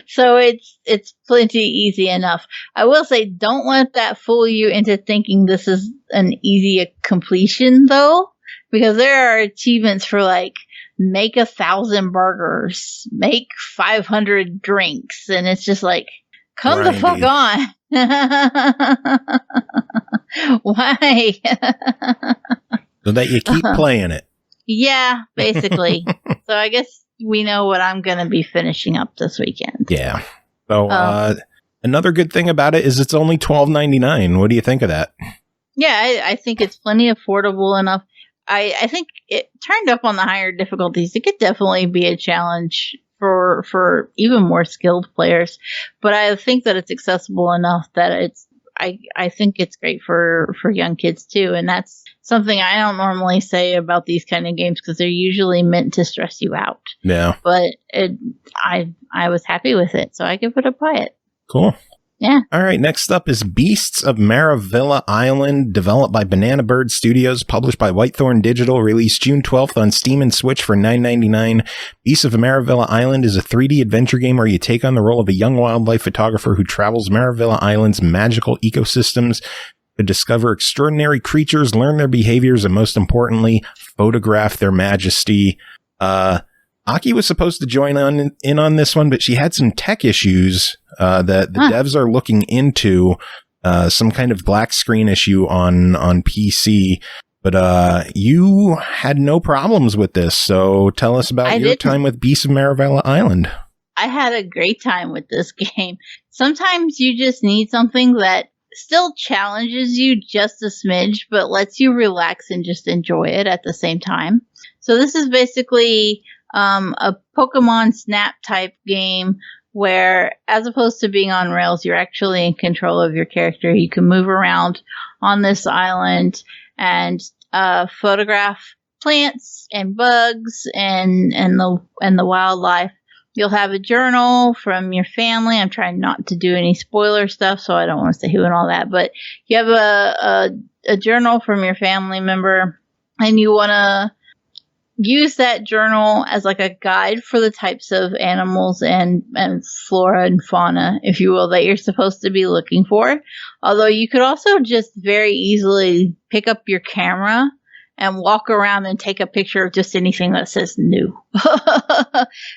So it's plenty easy enough. I will say, don't let that fool you into thinking this is an easy completion, though, because there are achievements for like make 1,000 burgers, make 500 drinks, and it's just like, come the fuck on. Why? So that you keep playing it. Yeah, basically. So I guess we know what I'm going to be finishing up this weekend. Yeah. So another good thing about it is it's only $12.99. What do you think of that? Yeah, I think it's plenty affordable enough. I think it turned up on the higher difficulties. It could definitely be a challenge for even more skilled players, but I think that it's accessible enough that I think it's great for young kids too, and that's something I don't normally say about these kind of games because they're usually meant to stress you out. Yeah, but I was happy with it, so I give it a buy it. Cool. Yeah. All right. Next up is Beasts of Maravilla Island, developed by Banana Bird Studios, published by Whitethorn Digital, released June 12th on Steam and Switch for $9.99. Beasts of Maravilla Island is a 3D adventure game where you take on the role of a young wildlife photographer who travels Maravilla Island's magical ecosystems to discover extraordinary creatures, learn their behaviors, and most importantly, photograph their majesty. Aki was supposed to join in on this one, but she had some tech issues that the devs are looking into, some kind of black screen issue on PC. But you had no problems with this, so tell us about your time with Beasts of Maravilla Island. I had a great time with this game. Sometimes you just need something that still challenges you just a smidge, but lets you relax and just enjoy it at the same time. So this is basically a Pokemon Snap type game where, as opposed to being on rails, you're actually in control of your character. You can move around on this island and photograph plants and bugs and the wildlife. You'll have a journal from your family. I'm trying not to do any spoiler stuff, so I don't want to say who and all that. But you have a journal from your family member, and you want to use that journal as like a guide for the types of animals and flora and fauna, if you will, that you're supposed to be looking for. Although you could also just very easily pick up your camera and walk around and take a picture of just anything that says new.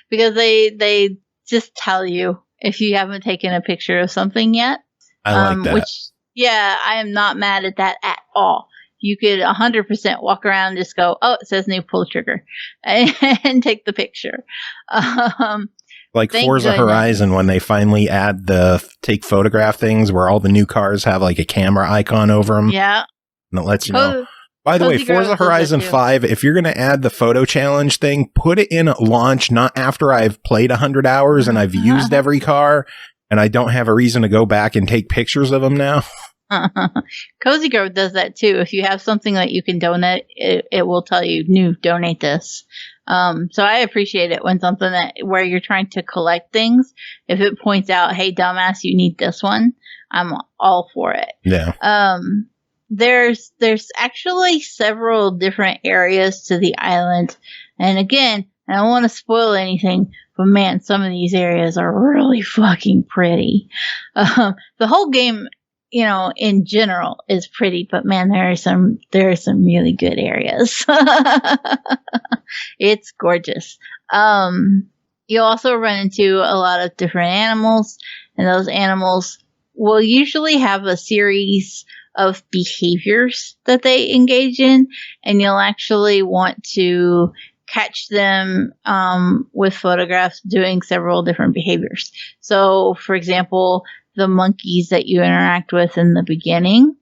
Because they just tell you if you haven't taken a picture of something yet. I like that. Which, yeah, I am not mad at that at all. You could 100% walk around and just go, oh, it says new, pull the trigger, and take the picture. Like Forza Horizon, when they finally add the take photograph things where all the new cars have like a camera icon over them. Yeah. And it lets you know. By the way, Forza Horizon 5, if you're going to add the photo challenge thing, put it in at launch, not after I've played 100 hours and I've used every car and I don't have a reason to go back and take pictures of them now. Cozy Grove does that too. If you have something that you can donate, it will tell you, new, donate this. So I appreciate it when something where you're trying to collect things, if it points out, hey, dumbass, you need this one, I'm all for it. Yeah. There's actually several different areas to the island. And again, I don't want to spoil anything, but man, some of these areas are really fucking pretty. The whole game, you know, in general is pretty, but man, there are some really good areas. It's gorgeous. You also run into a lot of different animals, and those animals will usually have a series of behaviors that they engage in, and you'll actually want to catch them with photographs doing several different behaviors. So, for example, the monkeys that you interact with in the beginning,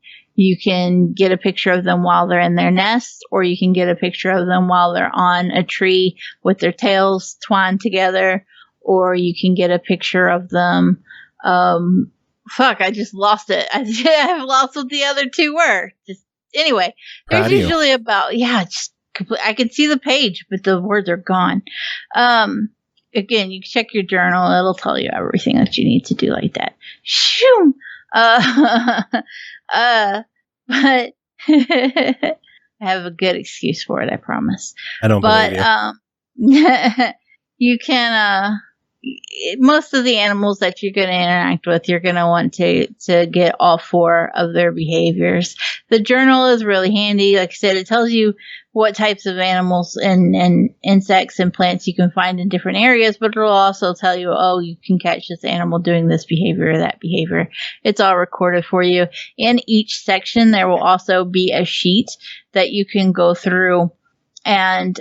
You can get a picture of them while they're in their nest, or you can get a picture of them while they're on a tree with their tails twined together, or you can get a picture of them. I just lost it. I've lost what the other two were. Anyway, there's usually about, I can see the page, but the words are gone. Again, you can check your journal. It'll tell you everything that you need to do like that. Shoo! But I have a good excuse for it, I promise. I don't believe you. You can, most of the animals that you're going to interact with, you're going to want to get all 4 of their behaviors. The journal is really handy. Like I said, it tells you what types of animals and insects and plants you can find in different areas, but it'll also tell you, you can catch this animal doing this behavior or that behavior. It's all recorded for you. In each section, there will also be a sheet that you can go through, and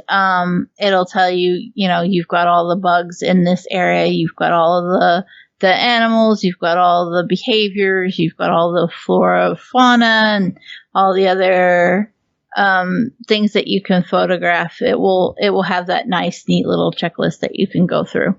it'll tell you, you've got all the bugs in this area, you've got all of the animals, you've got all the behaviors, you've got all the flora, fauna, and all the other things that you can photograph. It will have that nice, neat little checklist that you can go through.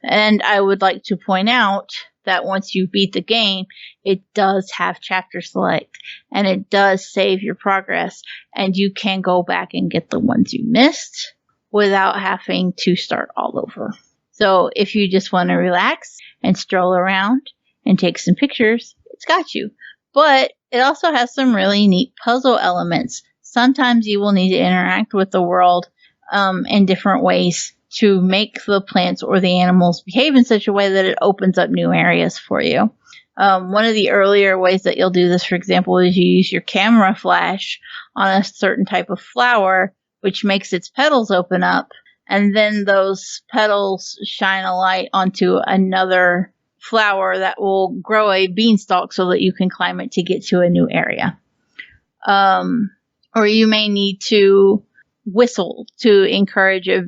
And I would like to point out that once you beat the game, it does have chapter select, and it does save your progress, and you can go back and get the ones you missed without having to start all over. So if you just want to relax and stroll around and take some pictures, it's got you. But it also has some really neat puzzle elements. Sometimes you will need to interact with the world in different ways to make the plants or the animals behave in such a way that it opens up new areas for you. One of the earlier ways that you'll do this, for example, is you use your camera flash on a certain type of flower, which makes its petals open up, and then those petals shine a light onto another flower that will grow a beanstalk so that you can climb it to get to a new area. Or you may need to whistle to encourage a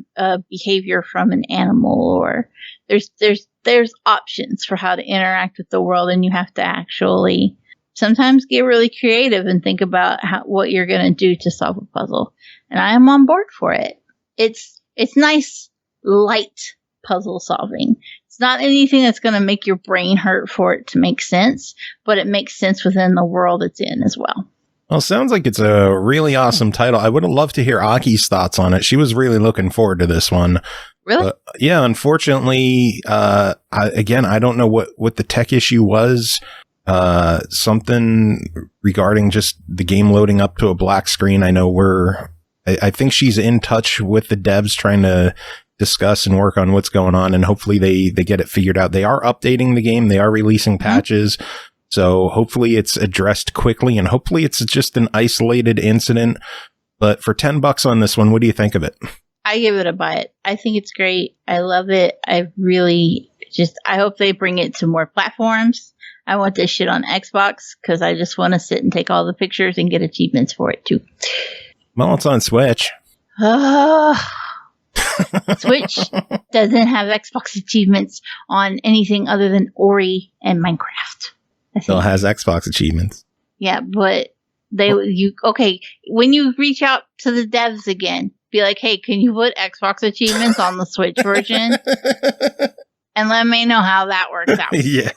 behavior from an animal, or there's options for how to interact with the world, and you have to actually sometimes get really creative and think about what you're going to do to solve a puzzle. And I am on board for it. It's nice, light puzzle solving. It's not anything that's going to make your brain hurt for it to make sense, but it makes sense within the world it's in as well. Well, sounds like it's a really awesome title. I would have loved to hear Aki's thoughts on it. She was really looking forward to this one. Really? Yeah, unfortunately, I don't know what the tech issue was. Something regarding just the game loading up to a black screen. I know I think she's in touch with the devs trying to discuss and work on what's going on, and hopefully they get it figured out. They are updating the game. They are releasing patches. So hopefully it's addressed quickly, and hopefully it's just an isolated incident. But for $10 on this one, what do you think of it? I give it a buy it. I think it's great. I love it. I hope they bring it to more platforms. I want this shit on Xbox because I just want to sit and take all the pictures and get achievements for it too. Well, it's on Switch. Switch doesn't have Xbox achievements on anything other than Ori and Minecraft. Still has Xbox achievements. Yeah, but when you reach out to the devs again, be like, hey, can you put Xbox achievements on the Switch version? And let me know how that works out. Yeah.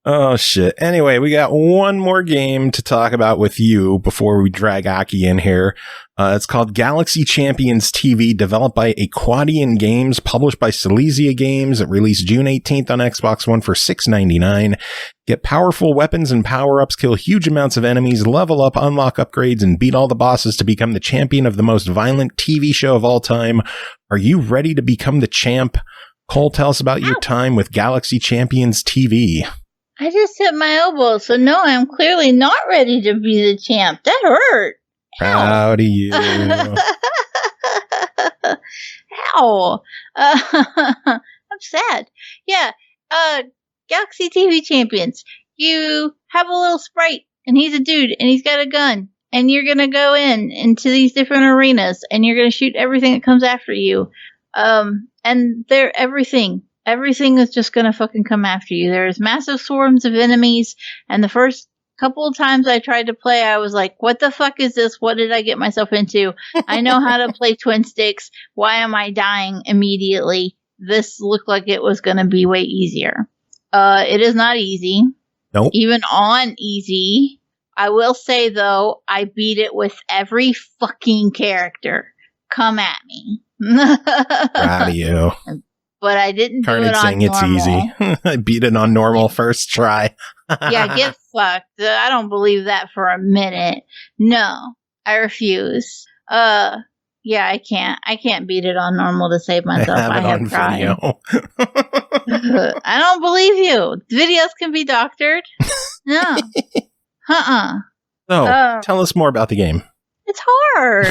Oh, shit. Anyway, we got one more game to talk about with you before we drag Aki in here. It's called Galaxy Champions TV, developed by Aquadian Games, published by Silesia Games. It released June 18th on Xbox One for $6.99. Get powerful weapons and power-ups, kill huge amounts of enemies, level up, unlock upgrades, and beat all the bosses to become the champion of the most violent TV show of all time. Are you ready to become the champ? Cole, tell us about your time with Galaxy Champions TV. I just hit my elbow, so no, I'm clearly not ready to be the champ. That hurt. Proud of you. Ow. I'm sad. Yeah. Galaxy TV Champions. You have a little sprite, and he's a dude, and he's got a gun, and you're gonna go into these different arenas, and you're gonna shoot everything that comes after you. And everything is just gonna fucking come after you. There's massive swarms of enemies, and the first couple of times I tried to play, I was like, what the fuck is this? What did I get myself into? I know how to play twin sticks. Why am I dying immediately? This looked like it was going to be way easier. It is not easy. Nope. Even on easy. I will say, though, I beat it with every fucking character. Come at me. Proud of you. But I didn't do it Carnage on saying normal. it's easy. I beat it on normal first try. Yeah, get fucked. I don't believe that for a minute. No, I refuse. Yeah, I can't. I can't beat it on normal to save myself. I have tried. Video. I don't believe you. Videos can be doctored. No. So, tell us more about the game. It's hard.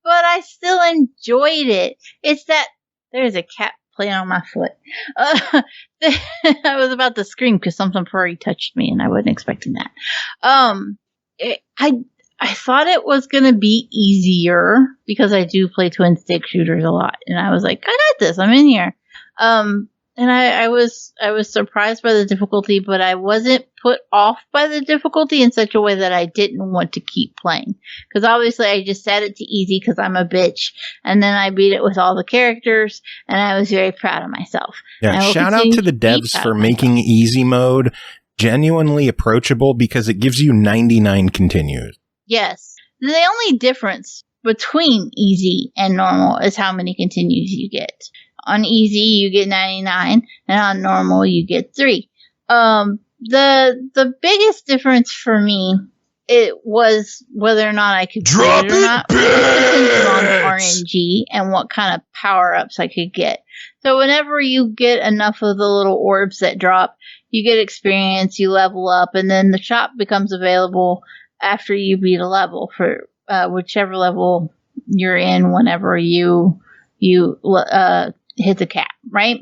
But I still enjoyed it. It's that there's a cat playing on my foot. I was about to scream because something furry touched me, and I wasn't expecting that. I thought it was gonna be easier because I do play twin stick shooters a lot, and I was like, I got this. I'm in here. And I was surprised by the difficulty, but I wasn't put off by the difficulty in such a way that I didn't want to keep playing. Because obviously I just set it to easy because I'm a bitch, and then I beat it with all the characters, and I was very proud of myself. Yeah, shout out to the devs for making easy mode genuinely approachable because it gives you 99 continues. Yes. The only difference between easy and normal is how many continues you get. On easy, you get 99, and on normal, you get 3. The biggest difference for me, it was whether or not I could drop it or not. It depended on RNG and what kind of power-ups I could get. So whenever you get enough of the little orbs that drop, you get experience, you level up, and then the shop becomes available after you beat a level for whichever level you're in whenever you hit the cap, right?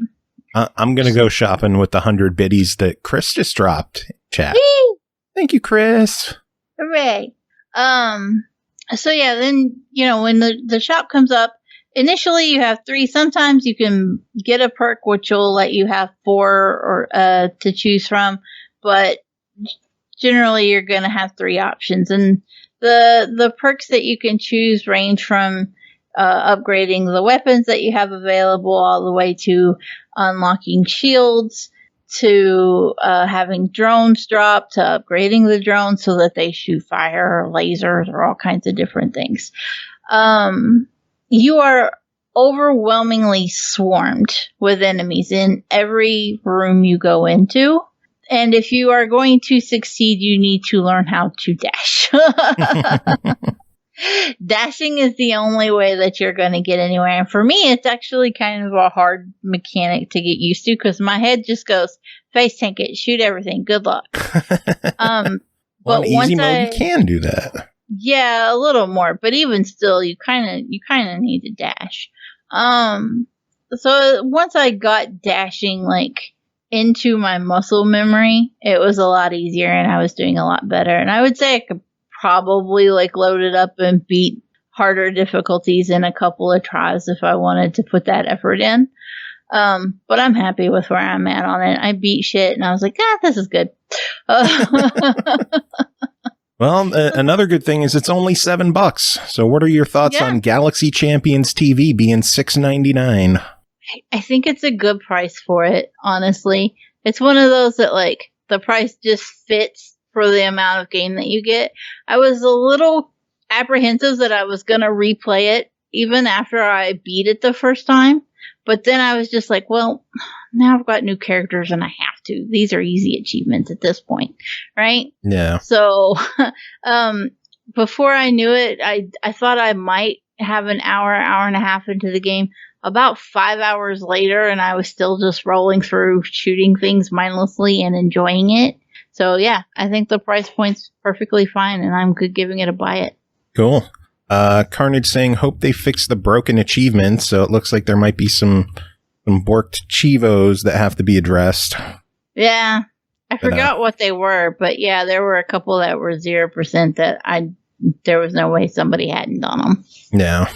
I'm going to go shopping with the 100 biddies that Chris just dropped. Chat. Whee! Thank you, Chris. Hooray. So yeah, then, when the shop comes up, initially you have 3. Sometimes you can get a perk which will let you have 4 or to choose from, but generally you're going to have 3 options. And the perks that you can choose range from upgrading the weapons that you have available all the way to unlocking shields, to having drones drop, to upgrading the drones so that they shoot fire or lasers or all kinds of different things. You are overwhelmingly swarmed with enemies in every room you go into. And if you are going to succeed, you need to learn how to dash. Dashing is the only way that you're going to get anywhere. And for me, it's actually kind of a hard mechanic to get used to because my head just goes, face tank it, shoot everything. Good luck. But on easy mode, you can do that. Yeah, a little more. But even still, you kind of need to dash. So once I got dashing into my muscle memory, it was a lot easier and I was doing a lot better. And I would say I could probably load it up and beat harder difficulties in a couple of tries if I wanted to put that effort in. But I'm happy with where I'm at on it. I beat shit and I was like, this is good. Well, another good thing is it's only $7. So what are your thoughts on Galaxy Champions TV being $6.99? I think it's a good price for it, honestly. It's one of those that the price just fits for the amount of game that you get. I was a little apprehensive that I was going to replay it even after I beat it the first time. But then I was just like, well, now I've got new characters and I have to. These are easy achievements at this point, right? Yeah. So before I knew it, I thought I might have an hour and a half into the game. About 5 hours later, and I was still just rolling through, shooting things mindlessly and enjoying it. So yeah, I think the price point's perfectly fine, and I'm good giving it a buy it. Cool. Carnage saying, hope they fix the broken achievements. So it looks like there might be some borked chivos that have to be addressed. Yeah, I forgot what they were, but yeah, there were a couple that were 0% that there was no way somebody hadn't done them. Yeah.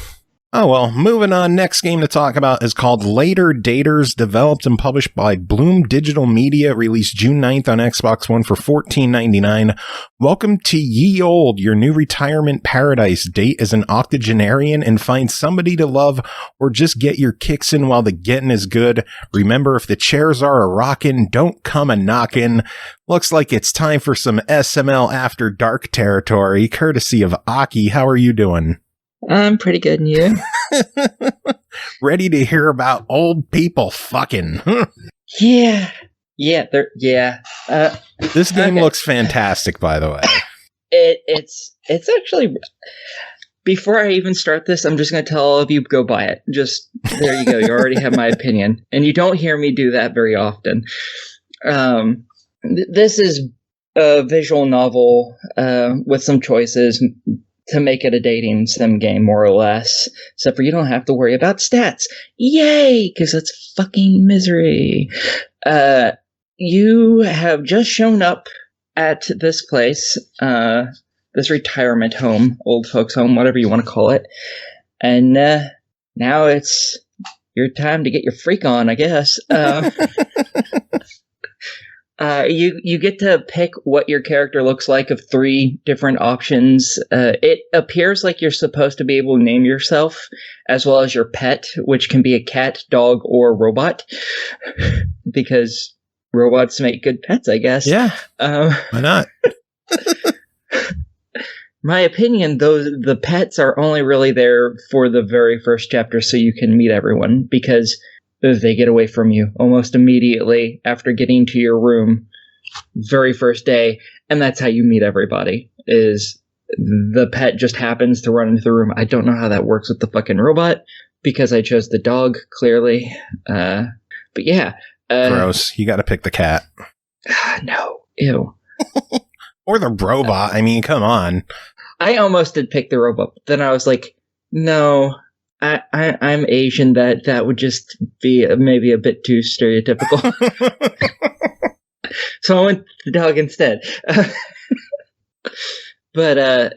Oh, well, moving on. Next game to talk about is called Later Daters, developed and published by Bloom Digital Media, released June 9th on Xbox One for $14.99. Welcome to Ye Old, your new retirement paradise. Date as an octogenarian and find somebody to love, or just get your kicks in while the getting is good. Remember, if the chairs are a-rockin', don't come a-knockin'. Looks like it's time for some SML After Dark territory, courtesy of Aki. How are you doing? I'm pretty good, and you? Ready to hear about old people fucking. Yeah. This game looks fantastic, by the way. It's actually. Before I even start this, I'm just going to tell all of you, go buy it. Just, there you go. You already have my opinion. And you don't hear me do that very often. This is a visual novel with some choices to make it a dating sim game, more or less. Except for you don't have to worry about stats. Yay! Because that's fucking misery. You have just shown up at this place, this retirement home, old folks home, whatever you want to call it. And now it's your time to get your freak on, I guess. You get to pick what your character looks like of 3 different options. It appears like you're supposed to be able to name yourself, as well as your pet, which can be a cat, dog, or robot. Because robots make good pets, I guess. Yeah. Why not? My opinion, though, the pets are only really there for the very first chapter so you can meet everyone, because they get away from you almost immediately after getting to your room, very first day, and that's how you meet everybody, is the pet just happens to run into the room. I don't know how that works with the fucking robot, because I chose the dog, clearly. But yeah. Gross. You gotta pick the cat. No. Ew. Or the robot. I mean, come on. I almost did pick the robot, but then I was like, no, I'm Asian. That would just be maybe a bit too stereotypical. So I went the dog instead. But the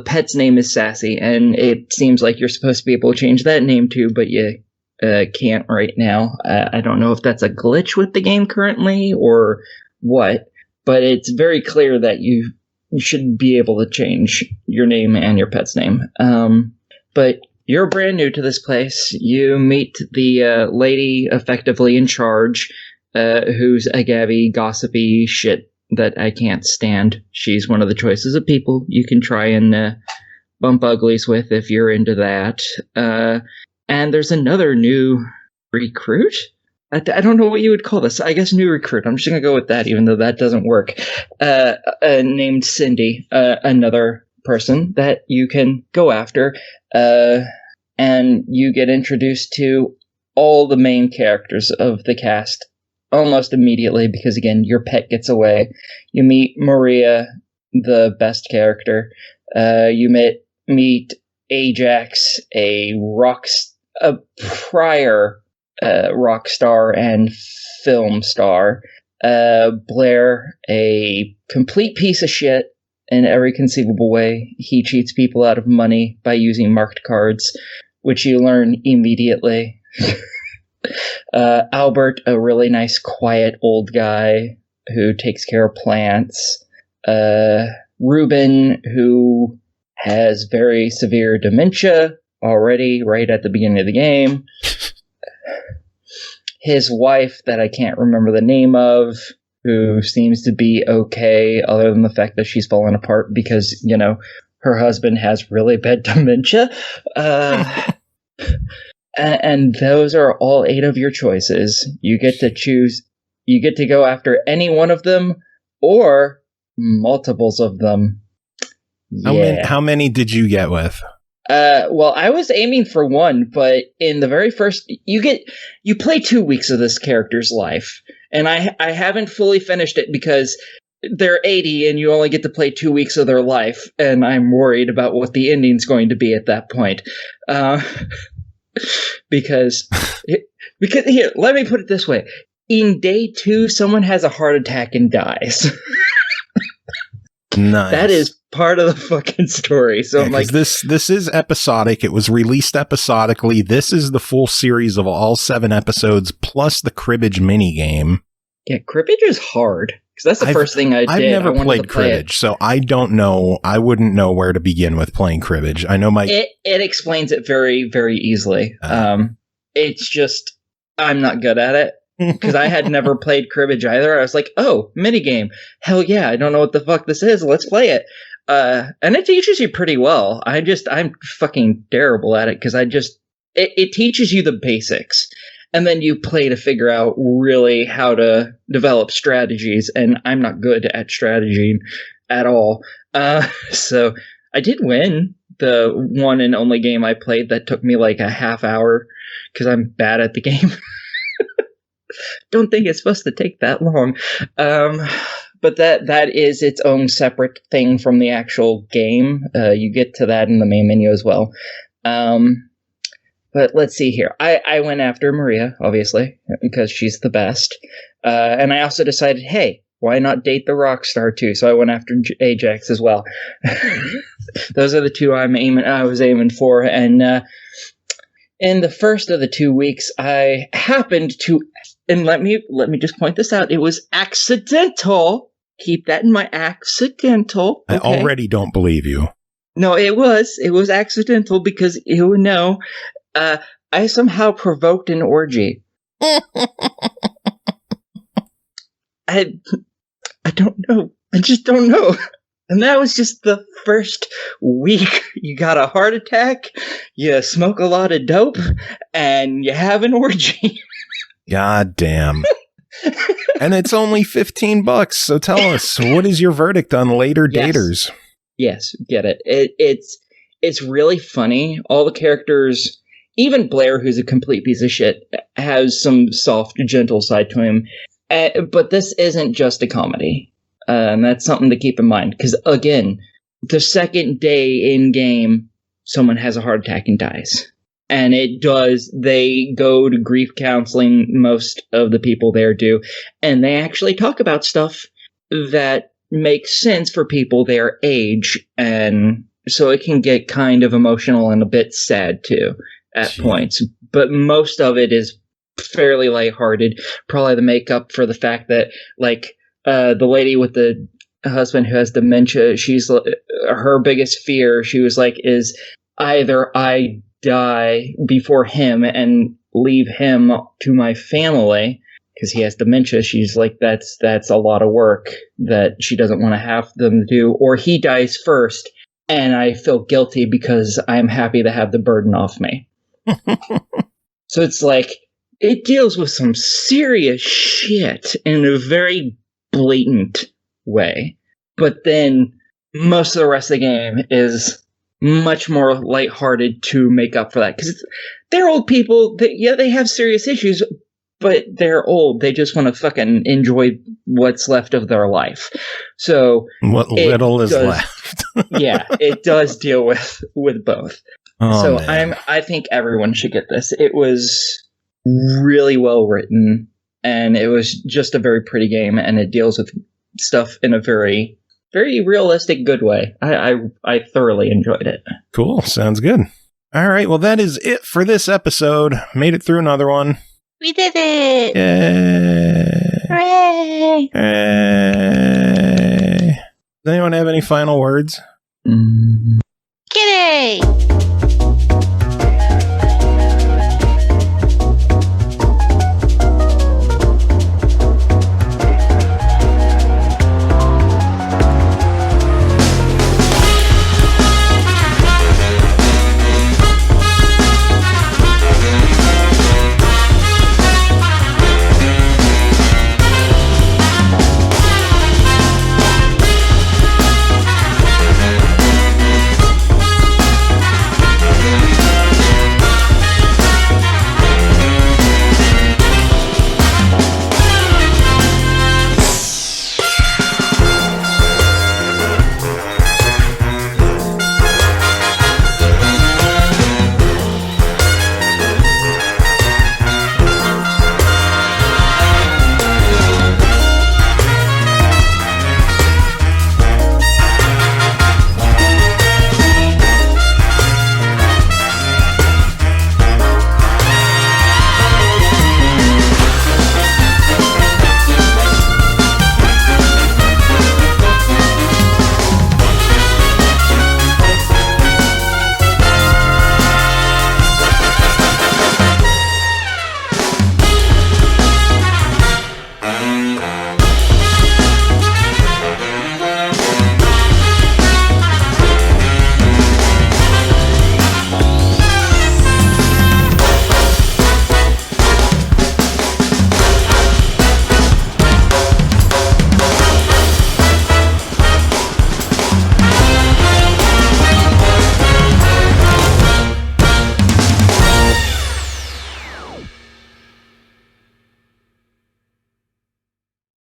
pet's name is Sassy, and it seems like you're supposed to be able to change that name too, but you can't right now. I don't know if that's a glitch with the game currently or what, but it's very clear that you should be able to change your name and your pet's name. But you're brand new to this place. You meet the lady effectively in charge, who's a gabby, gossipy shit that I can't stand. She's one of the choices of people you can try and bump uglies with if you're into that. And there's another new recruit? I don't know what you would call this. I guess new recruit. I'm just going to go with that, even though that doesn't work. Named Cindy, another person that you can go after. And you get introduced to all the main characters of the cast almost immediately, because, again, your pet gets away. You meet Maria, the best character. You meet Ajax, a prior rock star and film star. Blair, a complete piece of shit in every conceivable way. He cheats people out of money by using marked cards, which you learn immediately. Albert, a really nice, quiet old guy who takes care of plants. Ruben, who has very severe dementia already right at the beginning of the game. His wife, that I can't remember the name of, who seems to be okay, other than the fact that she's fallen apart because, you know, her husband has really bad dementia. And those are all 8 of your choices. You get to choose. You get to go after any one of them or multiples of them. Yeah. How many did you get with? Well, I was aiming for 1, but in the very first, you play 2 weeks of this character's life, and I haven't fully finished it because they're 80 and you only get to play 2 weeks of their life, and I'm worried about what the ending's going to be at that point. Because here, let me put it this way. In day 2, someone has a heart attack and dies. Nice. That is part of the fucking story. So I'm like, this is episodic. It was released episodically. This is the full series of all 7 episodes plus the cribbage minigame. yeah, cribbage is hard because that's the first thing I did. I've never played play cribbage, so I don't know. I wouldn't know where to begin with playing cribbage. I know it explains it very, very easily. It's just I'm not good at it. Because I had never played cribbage either. I was like, oh, minigame. Hell yeah, I don't know what the fuck this is. Let's play it. And it teaches you pretty well. I'm fucking terrible at it because it teaches you the basics. And then you play to figure out really how to develop strategies. And I'm not good at strategy at all. So I did win the one and only game I played that took me like a half hour because I'm bad at the game. Don't think it's supposed to take that long. But that is its own separate thing from the actual game. You get to that in the main menu as well. But let's see here. I went after Maria, obviously, because she's the best. And I also decided, hey, why not date the rock star too? So I went after Ajax as well. Those are the two I was aiming for. And in the first of the 2 weeks, I happened to... And let me just point this out. It was accidental. Keep that in my accidental. Okay? I already don't believe you. No, it was accidental because you know, I somehow provoked an orgy. I don't know. I just don't know. And that was just the first week. You got a heart attack, you smoke a lot of dope, and you have an orgy. God damn. And it's only $15. So tell us, what is your verdict on Later Daters? Yes, get it. It's really funny. All the characters, even Blair, who's a complete piece of shit, has some soft, gentle side to him. But this isn't just a comedy. And that's something to keep in mind. Because, again, the second day in game, someone has a heart attack and dies. And they go to grief counseling, most of the people there do, and they actually talk about stuff that makes sense for people their age, and so it can get kind of emotional and a bit sad too at points. But most of it is fairly lighthearted, probably the makeup for the fact that, like, the lady with the husband who has dementia, her biggest fear, she was like, is either I die before him and leave him to my family because he has dementia. She's like, that's a lot of work that she doesn't want to have them do, or he dies first and I feel guilty because I'm happy to have the burden off me. So it's like, it deals with some serious shit in a very blatant way, but then most of the rest of the game is much more lighthearted to make up for that. Because they're old people. They have serious issues, but they're old. They just want to fucking enjoy what's left of their life. So what little is left. Yeah, it does deal with both. Oh, so man. I think everyone should get this. It was really well written, and it was just a very pretty game, and it deals with stuff in a very, very realistic, good way. I thoroughly enjoyed it. Cool. Sounds good. All right. Well, that is it for this episode. Made it through another one. We did it! Yay! Hooray! Hey. Does anyone have any final words? Kitty!